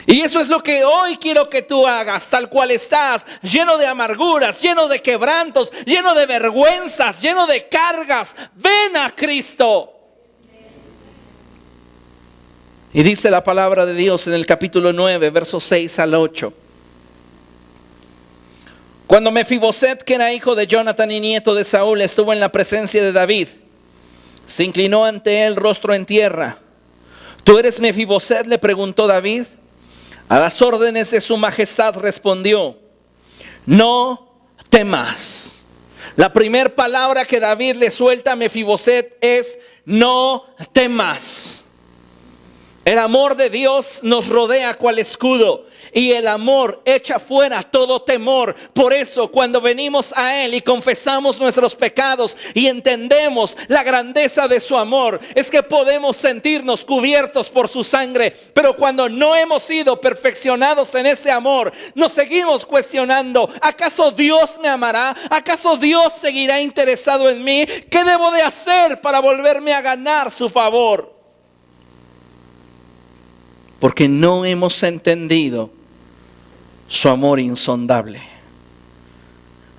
Y eso es lo que hoy quiero que tú hagas, tal cual estás, lleno de amarguras, lleno de quebrantos, lleno de vergüenzas, lleno de cargas. Ven a Cristo. Y dice la palabra de Dios en el capítulo 9, versos 6 al 8. Cuando Mefiboset, que era hijo de Jonathan y nieto de Saúl, estuvo en la presencia de David, se inclinó ante él rostro en tierra. ¿Tú eres Mefiboset?, le preguntó David. A las órdenes de su majestad respondió: no temas, La primera palabra que David le suelta a Mefiboset es: no temas. El amor de Dios nos rodea cual escudo y el amor echa fuera todo temor. Por eso cuando venimos a Él y confesamos nuestros pecados y entendemos la grandeza de su amor, es que podemos sentirnos cubiertos por su sangre. Pero cuando no hemos sido perfeccionados en ese amor, nos seguimos cuestionando: ¿acaso Dios me amará? ¿Acaso Dios seguirá interesado en mí? ¿Qué debo de hacer para volverme a ganar su favor? Porque no hemos entendido su amor insondable.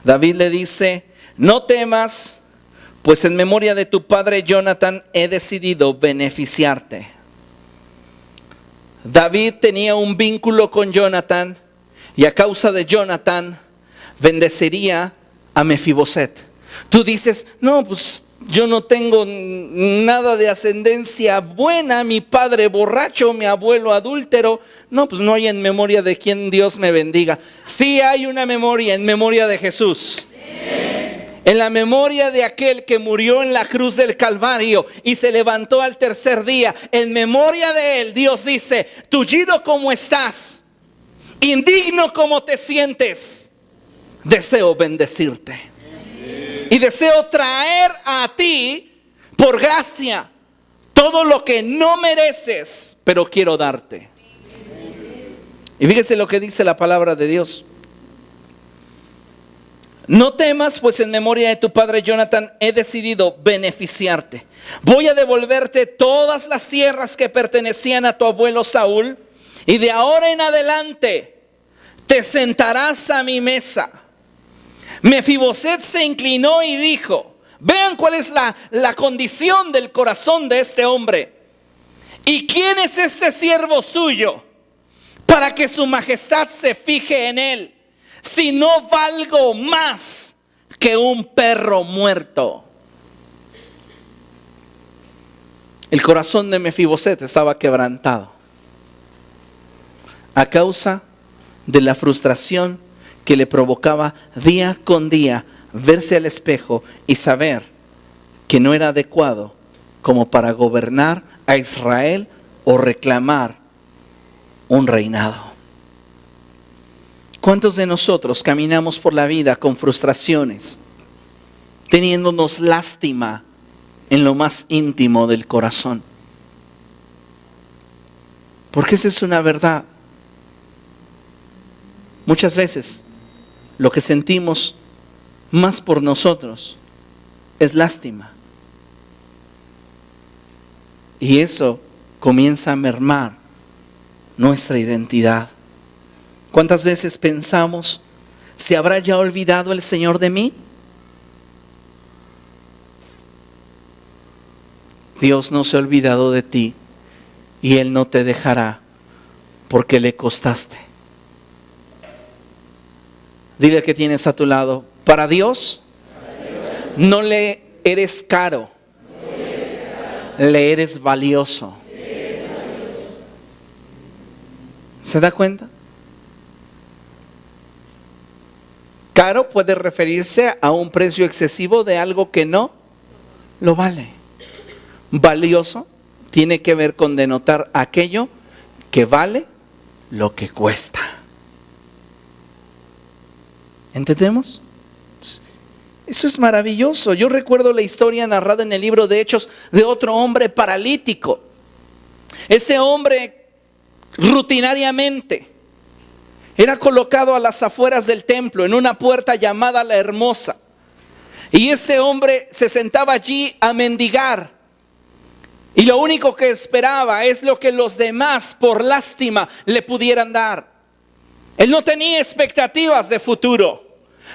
David le dice: no temas, pues en memoria de tu padre Jonathan he decidido beneficiarte. David tenía un vínculo con Jonathan y a causa de Jonathan bendeciría a Mefiboset. Tú dices: no, pues yo no tengo nada de ascendencia buena, mi padre borracho, mi abuelo adúltero. No, pues no hay en memoria de quien Dios me bendiga. Sí hay una memoria, en memoria de Jesús. En la memoria de aquel que murió en la cruz del Calvario y se levantó al tercer día. En memoria de él, Dios dice: tullido como estás, indigno como te sientes, deseo bendecirte. Y deseo traer a ti, por gracia, todo lo que no mereces, pero quiero darte. Y fíjese lo que dice la palabra de Dios: no temas, pues en memoria de tu padre Jonathan he decidido beneficiarte. Voy a devolverte todas las tierras que pertenecían a tu abuelo Saúl, y de ahora en adelante te sentarás a mi mesa. Mefiboset se inclinó y dijo: vean cuál es la condición del corazón de este hombre. ¿Y quién es este siervo suyo para que su majestad se fije en él, si no valgo más que un perro muerto? El corazón de Mefiboset estaba quebrantado a causa de la frustración que le provocaba día con día verse al espejo y saber que no era adecuado como para gobernar a Israel o reclamar un reinado. ¿Cuántos de nosotros caminamos por la vida con frustraciones, teniéndonos lástima en lo más íntimo del corazón? Porque esa es una verdad. Muchas veces lo que sentimos más por nosotros es lástima. Y eso comienza a mermar nuestra identidad. ¿Cuántas veces pensamos: ¿se habrá ya olvidado el Señor de mí? Dios no se ha olvidado de ti y Él no te dejará porque le costaste. Dile al que tienes a tu lado: para Dios no le eres caro, le eres valioso. ¿Se da cuenta? Caro puede referirse a un precio excesivo de algo que no lo vale. Valioso tiene que ver con denotar aquello que vale lo que cuesta. ¿Entendemos? Eso es maravilloso. Yo recuerdo la historia narrada en el libro de Hechos de otro hombre paralítico. Ese hombre rutinariamente era colocado a las afueras del templo en una puerta llamada La Hermosa. Y ese hombre se sentaba allí a mendigar. Y lo único que esperaba es lo que los demás por lástima le pudieran dar. Él no tenía expectativas de futuro.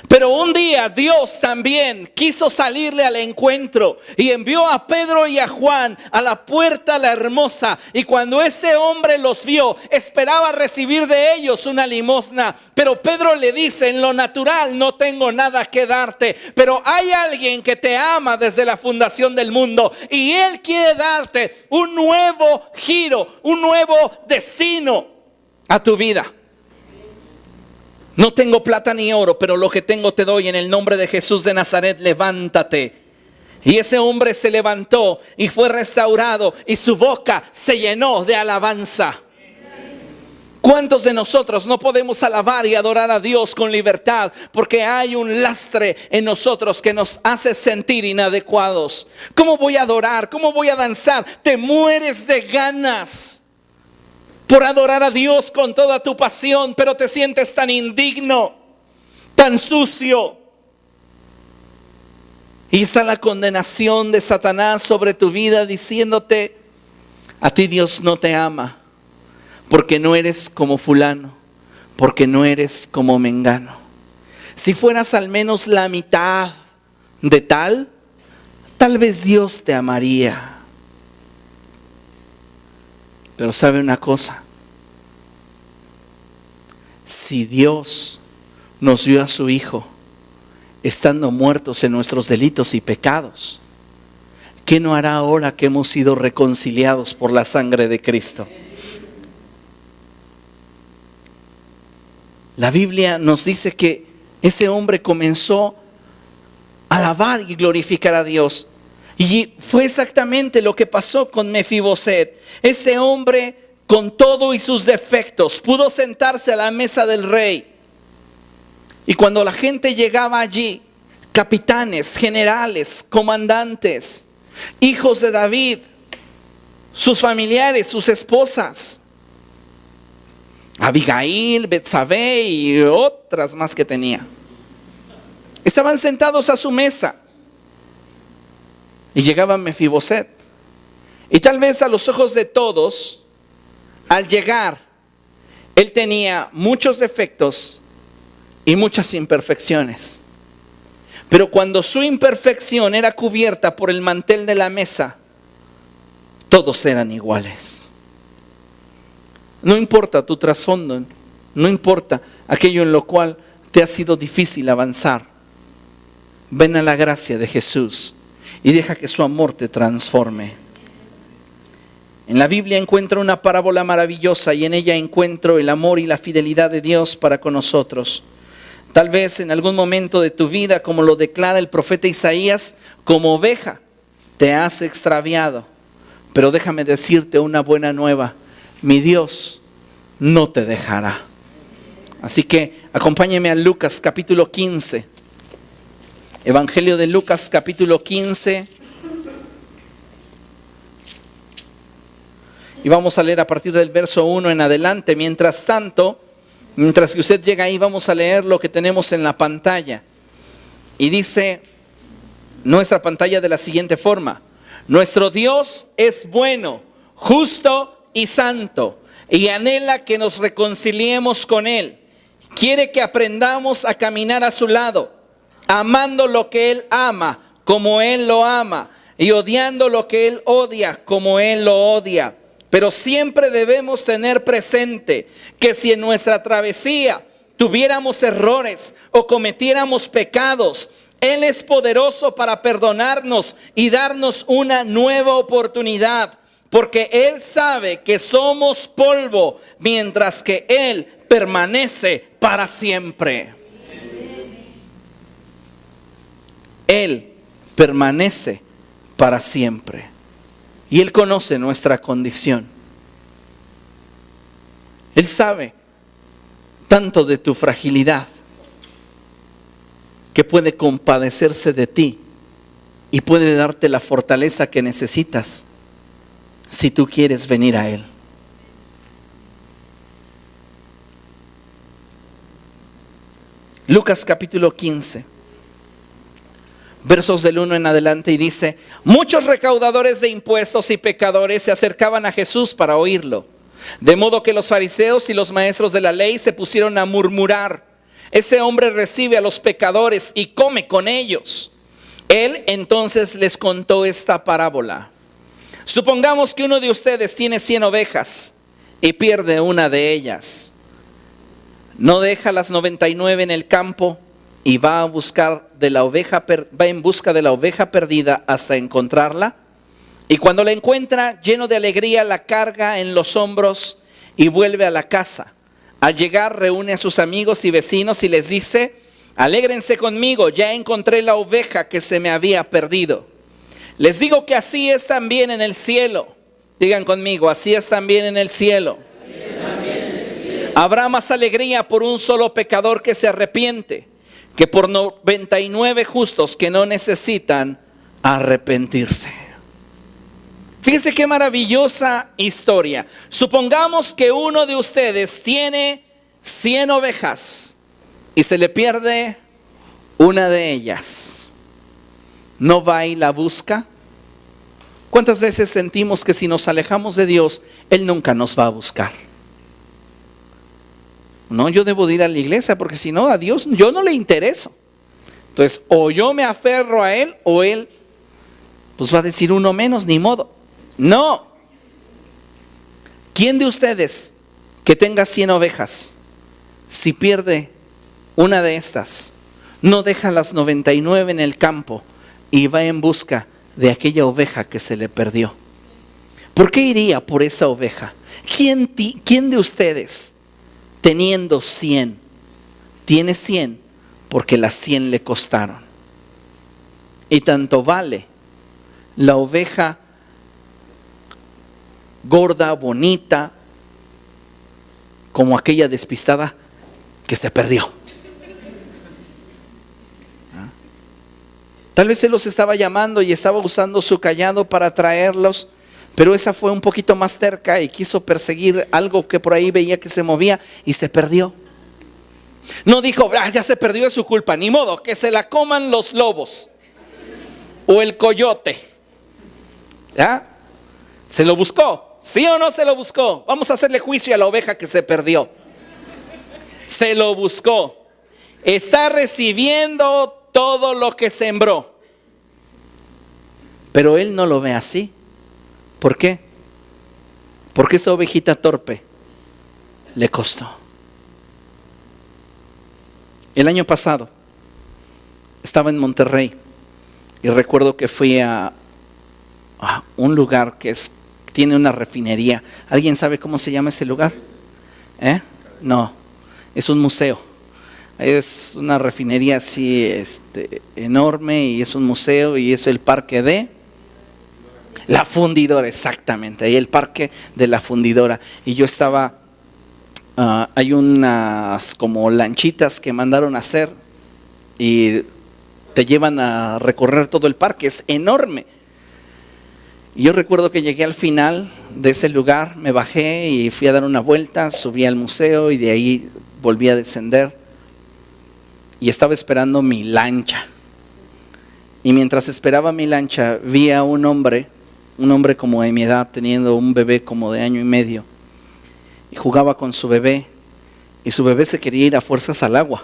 Pero un día Dios también quiso salirle al encuentro y envió a Pedro y a Juan a la puerta La Hermosa. Y cuando ese hombre los vio, esperaba recibir de ellos una limosna. Pero Pedro le dice: en lo natural no tengo nada que darte, pero hay alguien que te ama desde la fundación del mundo y Él quiere darte un nuevo giro, un nuevo destino a tu vida. No tengo plata ni oro, pero lo que tengo te doy. En el nombre de Jesús de Nazaret, levántate. Y ese hombre se levantó y fue restaurado y su boca se llenó de alabanza. ¿Cuántos de nosotros no podemos alabar y adorar a Dios con libertad? Porque hay un lastre en nosotros que nos hace sentir inadecuados. ¿Cómo voy a adorar? ¿Cómo voy a danzar? Te mueres de ganas por adorar a Dios con toda tu pasión, pero te sientes tan indigno, tan sucio. Y está la condenación de Satanás sobre tu vida diciéndote: a ti Dios no te ama, porque no eres como fulano, porque no eres como mengano. Si fueras al menos la mitad de tal vez Dios te amaría. Pero sabe una cosa, si Dios nos dio a su Hijo estando muertos en nuestros delitos y pecados, ¿qué no hará ahora que hemos sido reconciliados por la sangre de Cristo? La Biblia nos dice que ese hombre comenzó a alabar y glorificar a Dios. Y fue exactamente lo que pasó con Mefiboset. Ese hombre, con todo y sus defectos, pudo sentarse a la mesa del rey. Y cuando la gente llegaba allí, capitanes, generales, comandantes, hijos de David, sus familiares, sus esposas, Abigail, Betsabé y otras más que tenía, estaban sentados a su mesa. Y llegaba Mefiboset. Y tal vez a los ojos de todos, al llegar, él tenía muchos defectos y muchas imperfecciones. Pero cuando su imperfección era cubierta por el mantel de la mesa, todos eran iguales. No importa tu trasfondo, no importa aquello en lo cual te ha sido difícil avanzar. Ven a la gracia de Jesús y deja que su amor te transforme. En la Biblia encuentro una parábola maravillosa y en ella encuentro el amor y la fidelidad de Dios para con nosotros. Tal vez en algún momento de tu vida, como lo declara el profeta Isaías, como oveja te has extraviado. Pero déjame decirte una buena nueva: mi Dios no te dejará. Así que acompáñeme a Lucas capítulo 15. Evangelio de Lucas capítulo 15. Y vamos a leer a partir del verso 1 en adelante. Mientras tanto, mientras que usted llega ahí, vamos a leer lo que tenemos en la pantalla. Y dice nuestra pantalla de la siguiente forma: nuestro Dios es bueno, justo y santo, y anhela que nos reconciliemos con Él. Quiere que aprendamos a caminar a su lado, amando lo que Él ama, como Él lo ama, y odiando lo que Él odia, como Él lo odia. Pero siempre debemos tener presente que si en nuestra travesía tuviéramos errores o cometiéramos pecados, Él es poderoso para perdonarnos y darnos una nueva oportunidad, porque Él sabe que somos polvo, mientras que Él permanece para siempre. Él permanece para siempre. Y Él conoce nuestra condición. Él sabe tanto de tu fragilidad que puede compadecerse de ti y puede darte la fortaleza que necesitas si tú quieres venir a Él. Lucas capítulo 15. Versos del 1 en adelante, y dice: muchos recaudadores de impuestos y pecadores se acercaban a Jesús para oírlo. De modo que los fariseos y los maestros de la ley se pusieron a murmurar: ese hombre recibe a los pecadores y come con ellos. Él entonces les contó esta parábola: supongamos que uno de ustedes tiene 100 ovejas y pierde una de ellas. ¿No deja las 99 en el campo y va en busca de la oveja perdida hasta encontrarla? Y cuando la encuentra, lleno de alegría, la carga en los hombros y vuelve a la casa. Al llegar reúne a sus amigos y vecinos y les dice: alégrense conmigo, ya encontré la oveja que se me había perdido. Les digo que así es también en el cielo. Digan conmigo, así es también en el cielo. Habrá más alegría por un solo pecador que se arrepiente que por 99 justos que no necesitan arrepentirse. Fíjense qué maravillosa historia. Supongamos que uno de ustedes tiene 100 ovejas y se le pierde una de ellas. ¿No va y la busca? ¿Cuántas veces sentimos que si nos alejamos de Dios, Él nunca nos va a buscar? No, yo debo de ir a la iglesia porque si no, a Dios yo no le intereso. Entonces, o yo me aferro a Él o Él pues va a decir uno menos, ni modo. No. ¿Quién de ustedes que tenga 100 ovejas, si pierde una de estas, no deja las 99 en el campo y va en busca de aquella oveja que se le perdió? ¿Por qué iría por esa oveja? ¿Quién de ustedes, teniendo 100, tiene 100 porque las 100 le costaron? Y tanto vale la oveja gorda, bonita, como aquella despistada que se perdió. Tal vez Él los estaba llamando y estaba usando su cayado para traerlos, pero esa fue un poquito más terca y quiso perseguir algo que por ahí veía que se movía y se perdió. No dijo, ya se perdió, es su culpa, ni modo, que se la coman los lobos o el coyote. ¿Ya? Se lo buscó, ¿sí o no se lo buscó? Vamos a hacerle juicio a la oveja que se perdió. Se lo buscó. Está recibiendo todo lo que sembró. Pero Él no lo ve así. ¿Por qué? Porque esa ovejita torpe le costó. El año pasado estaba en Monterrey y recuerdo que fui a un lugar que tiene una refinería. ¿Alguien sabe cómo se llama ese lugar? No, es un museo. Es una refinería así enorme y es un museo y es el parque de la fundidora, exactamente, ahí el parque de la fundidora. Y yo estaba, hay unas como lanchitas que mandaron a hacer y te llevan a recorrer todo el parque, es enorme. Y yo recuerdo que llegué al final de ese lugar, me bajé y fui a dar una vuelta, subí al museo y de ahí volví a descender. Y estaba esperando mi lancha. Y mientras esperaba mi lancha, vi a un hombre como de mi edad, teniendo un bebé como de 1 año y medio. Y jugaba con su bebé. Y su bebé se quería ir a fuerzas al agua.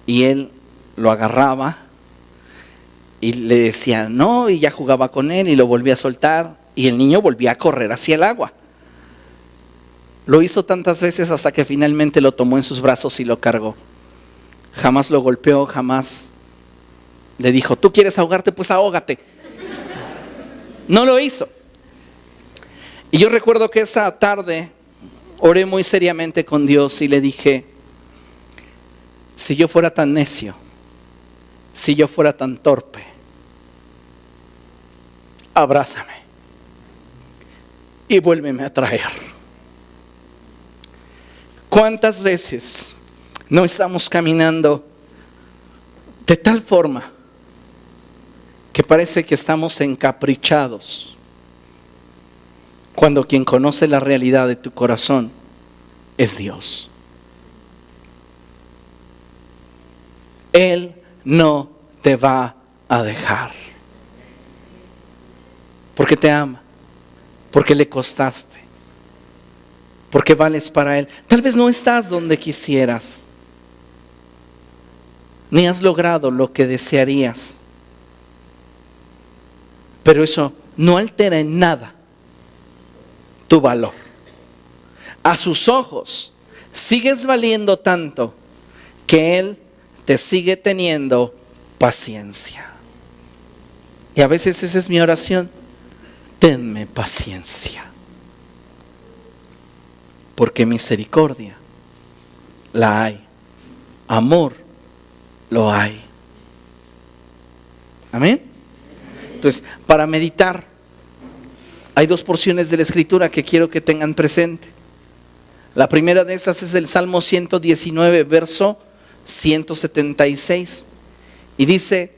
Y él lo agarraba y le decía no, y ya jugaba con él y lo volvía a soltar. Y el niño volvía a correr hacia el agua. Lo hizo tantas veces hasta que finalmente lo tomó en sus brazos y lo cargó. Jamás lo golpeó, jamás le dijo, ¿tú quieres ahogarte? Pues ahógate. No lo hizo. Y yo recuerdo que esa tarde oré muy seriamente con Dios y le dije, si yo fuera tan necio, si yo fuera tan torpe, abrázame y vuélveme a traer. ¿Cuántas veces no estamos caminando de tal forma que parece que estamos encaprichados, cuando quien conoce la realidad de tu corazón es Dios? Él no te va a dejar, porque te ama, porque le costaste, porque vales para Él. Tal vez no estás donde quisieras, ni has logrado lo que desearías, pero eso no altera en nada tu valor. A sus ojos sigues valiendo tanto que Él te sigue teniendo paciencia. Y a veces esa es mi oración: tenme paciencia. porque misericordia la hay, amor lo hay. Amén. Entonces, para meditar, hay dos porciones de la Escritura que quiero que tengan presente. La primera de estas es el Salmo 119, verso 176. Y dice: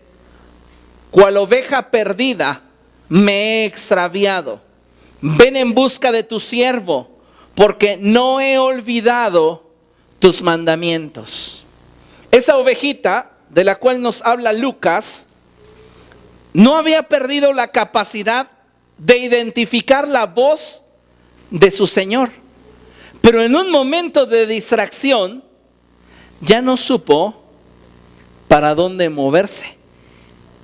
cual oveja perdida me he extraviado. Ven en busca de tu siervo, porque no he olvidado tus mandamientos. Esa ovejita de la cual nos habla Lucas no había perdido la capacidad de identificar la voz de su Señor, pero en un momento de distracción ya no supo para dónde moverse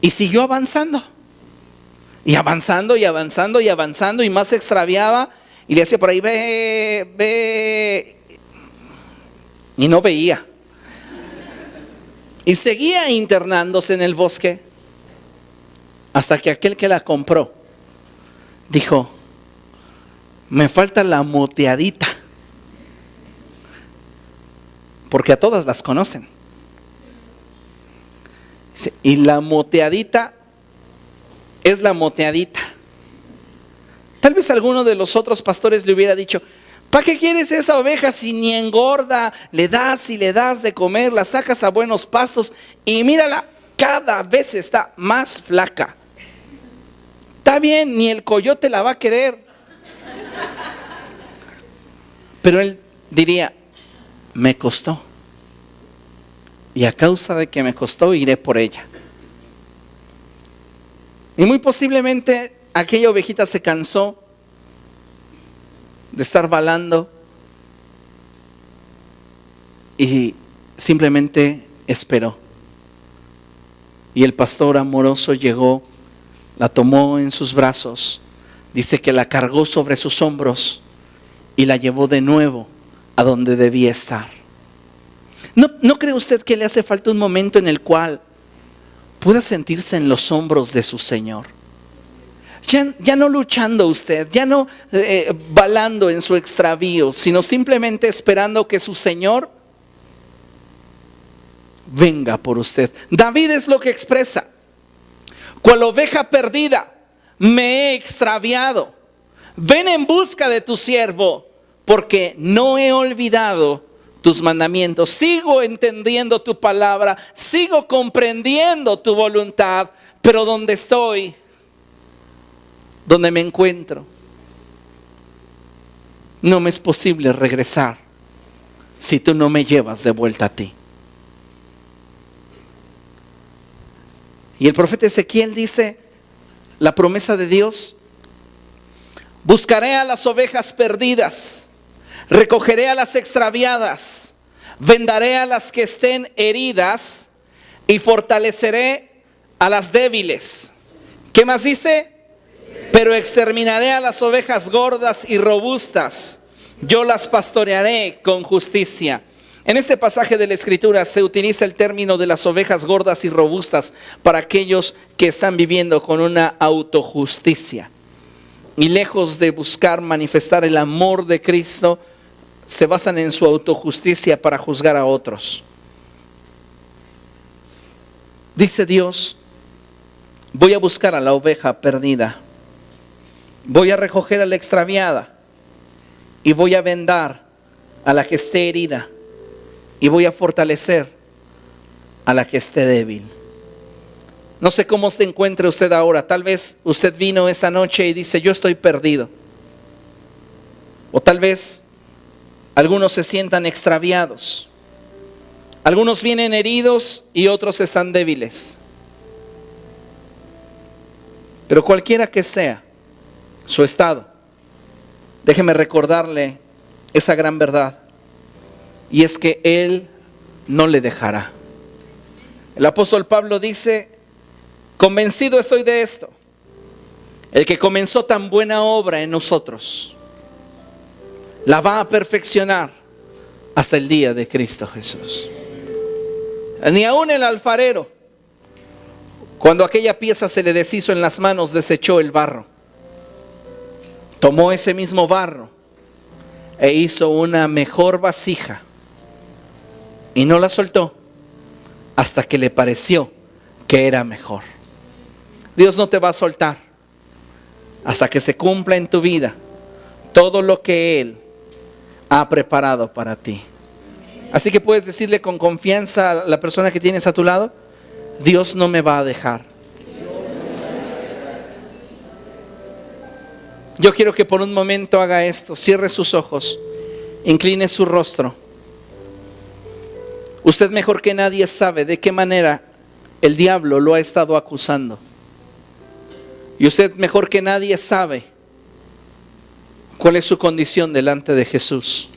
y siguió avanzando y avanzando y avanzando y avanzando, y más se extraviaba y le hacía por ahí: ve, ve, y no veía, y seguía internándose en el bosque, hasta que aquel que la compró dijo: me falta la moteadita, porque a todas las conocen. Y la moteadita es la moteadita. Tal vez alguno de los otros pastores le hubiera dicho: ¿para qué quieres esa oveja si ni engorda? Le das y le das de comer, la sacas a buenos pastos y mírala, cada vez está más flaca. Está bien, ni el coyote la va a querer. Pero él diría: me costó, y a causa de que me costó, iré por ella. Y muy posiblemente aquella ovejita se cansó de estar balando y simplemente esperó. Y el pastor amoroso llegó, la tomó en sus brazos, dice que la cargó sobre sus hombros y la llevó de nuevo a donde debía estar. ¿No cree usted que le hace falta un momento en el cual pueda sentirse en los hombros de su Señor? Ya no luchando usted, ya no balando en su extravío, sino simplemente esperando que su Señor venga por usted. David es lo que expresa: cual oveja perdida me he extraviado. Ven en busca de tu siervo, porque no he olvidado tus mandamientos. Sigo entendiendo tu palabra, sigo comprendiendo tu voluntad, pero donde estoy, donde me encuentro, no me es posible regresar si tú no me llevas de vuelta a ti. Y el profeta Ezequiel dice la promesa de Dios: buscaré a las ovejas perdidas, recogeré a las extraviadas, vendaré a las que estén heridas y fortaleceré a las débiles. ¿Qué más dice? Pero exterminaré a las ovejas gordas y robustas, yo las pastorearé con justicia. En este pasaje de la Escritura se utiliza el término de las ovejas gordas y robustas para aquellos que están viviendo con una autojusticia. Y lejos de buscar manifestar el amor de Cristo, se basan en su autojusticia para juzgar a otros. Dice Dios: voy a buscar a la oveja perdida, voy a recoger a la extraviada, y voy a vendar a la que esté herida, y voy a fortalecer a la que esté débil. No sé cómo se encuentra usted ahora. Tal vez usted vino esta noche y dice: yo estoy perdido. O tal vez algunos se sientan extraviados. Algunos vienen heridos y otros están débiles. Pero cualquiera que sea su estado, déjeme recordarle esa gran verdad, y es que Él no le dejará. El apóstol Pablo dice: convencido estoy de esto, el que comenzó tan buena obra en nosotros la va a perfeccionar hasta el día de Cristo Jesús. Ni aun el alfarero, cuando aquella pieza se le deshizo en las manos, desechó el barro. Tomó ese mismo barro, e hizo una mejor vasija y no la soltó hasta que le pareció que era mejor. Dios no te va a soltar hasta que se cumpla en tu vida todo lo que Él ha preparado para ti. Así que puedes decirle con confianza a la persona que tienes a tu lado: Dios no me va a dejar. Yo quiero que por un momento haga esto. Cierre sus ojos, incline su rostro. Usted mejor que nadie sabe de qué manera el diablo lo ha estado acusando. Y usted mejor que nadie sabe cuál es su condición delante de Jesús.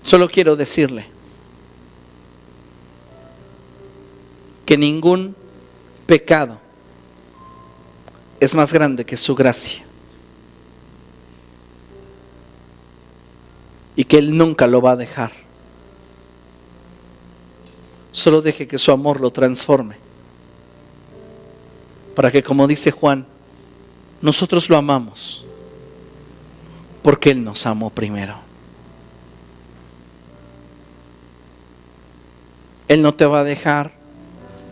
Solo quiero decirle que ningún pecado es más grande que su gracia. Y que Él nunca lo va a dejar. Solo deje que su amor lo transforme. Para que, como dice Juan, nosotros lo amamos porque Él nos amó primero. Él no te va a dejar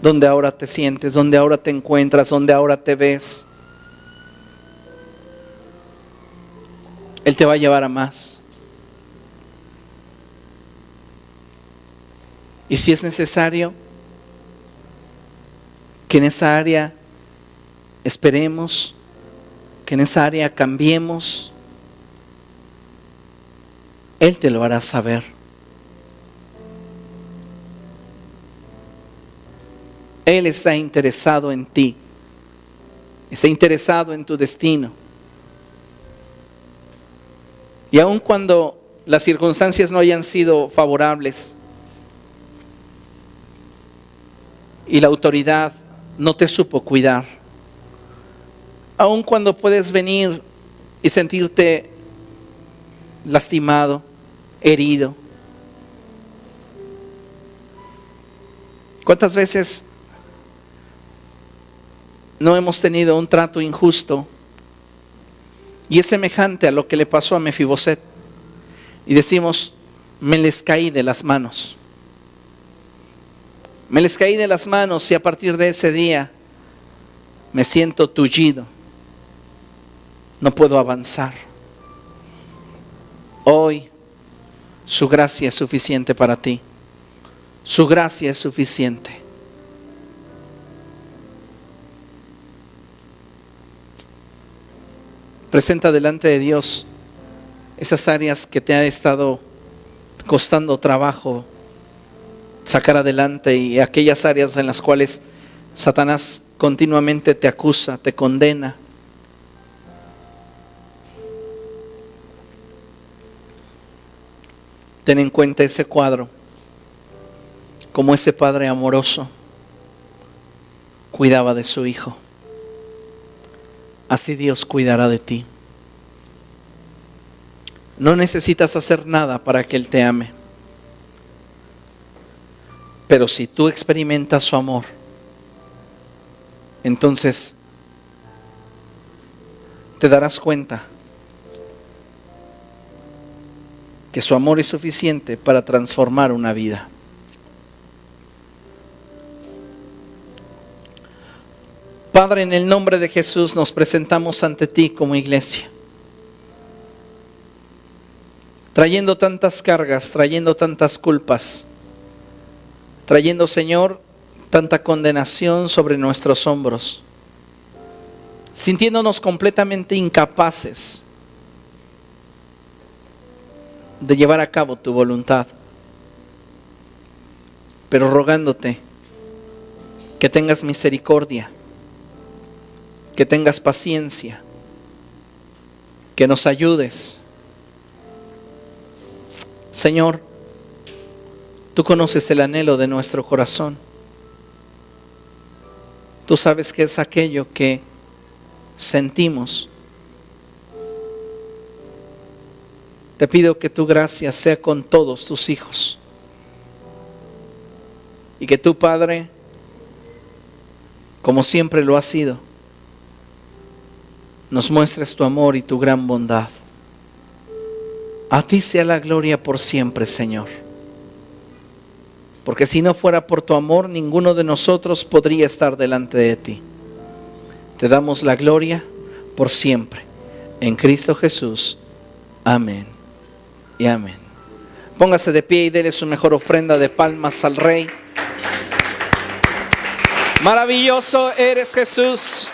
donde ahora te sientes, donde ahora te encuentras, donde ahora te ves. Él te va a llevar a más. Y si es necesario que en esa área esperemos, que en esa área cambiemos, Él te lo hará saber. Él está interesado en ti, está interesado en tu destino. Y aun cuando las circunstancias no hayan sido favorables y la autoridad no te supo cuidar, aun cuando puedes venir y sentirte lastimado, herido. ¿Cuántas veces no hemos tenido un trato injusto? Y es semejante a lo que le pasó a Mefiboset. Y decimos: me les caí de las manos. Me les caí de las manos y a partir de ese día me siento tullido. No puedo avanzar. Hoy su gracia es suficiente para ti. Su gracia es suficiente. Presenta delante de Dios esas áreas que te han estado costando trabajo sacar adelante y aquellas áreas en las cuales Satanás continuamente te acusa, te condena. Ten en cuenta ese cuadro como ese padre amoroso cuidaba de su hijo. Así Dios cuidará de ti. No necesitas hacer nada para que Él te ame. Pero si tú experimentas su amor, entonces te darás cuenta que su amor es suficiente para transformar una vida. Padre, en el nombre de Jesús nos presentamos ante ti como iglesia, trayendo tantas cargas, trayendo tantas culpas, trayendo, Señor, tanta condenación sobre nuestros hombros, sintiéndonos completamente incapaces de llevar a cabo tu voluntad, pero rogándote que tengas misericordia, que tengas paciencia, que nos ayudes. Señor, tú conoces el anhelo de nuestro corazón. Tú sabes qué es aquello que sentimos. Te pido que tu gracia sea con todos tus hijos. Y que tu Padre, como siempre lo ha sido, nos muestres tu amor y tu gran bondad. A ti sea la gloria por siempre, Señor. Porque si no fuera por tu amor, ninguno de nosotros podría estar delante de ti. Te damos la gloria por siempre. En Cristo Jesús. Amén y amén. Póngase de pie y dele su mejor ofrenda de palmas al Rey. Maravilloso eres, Jesús.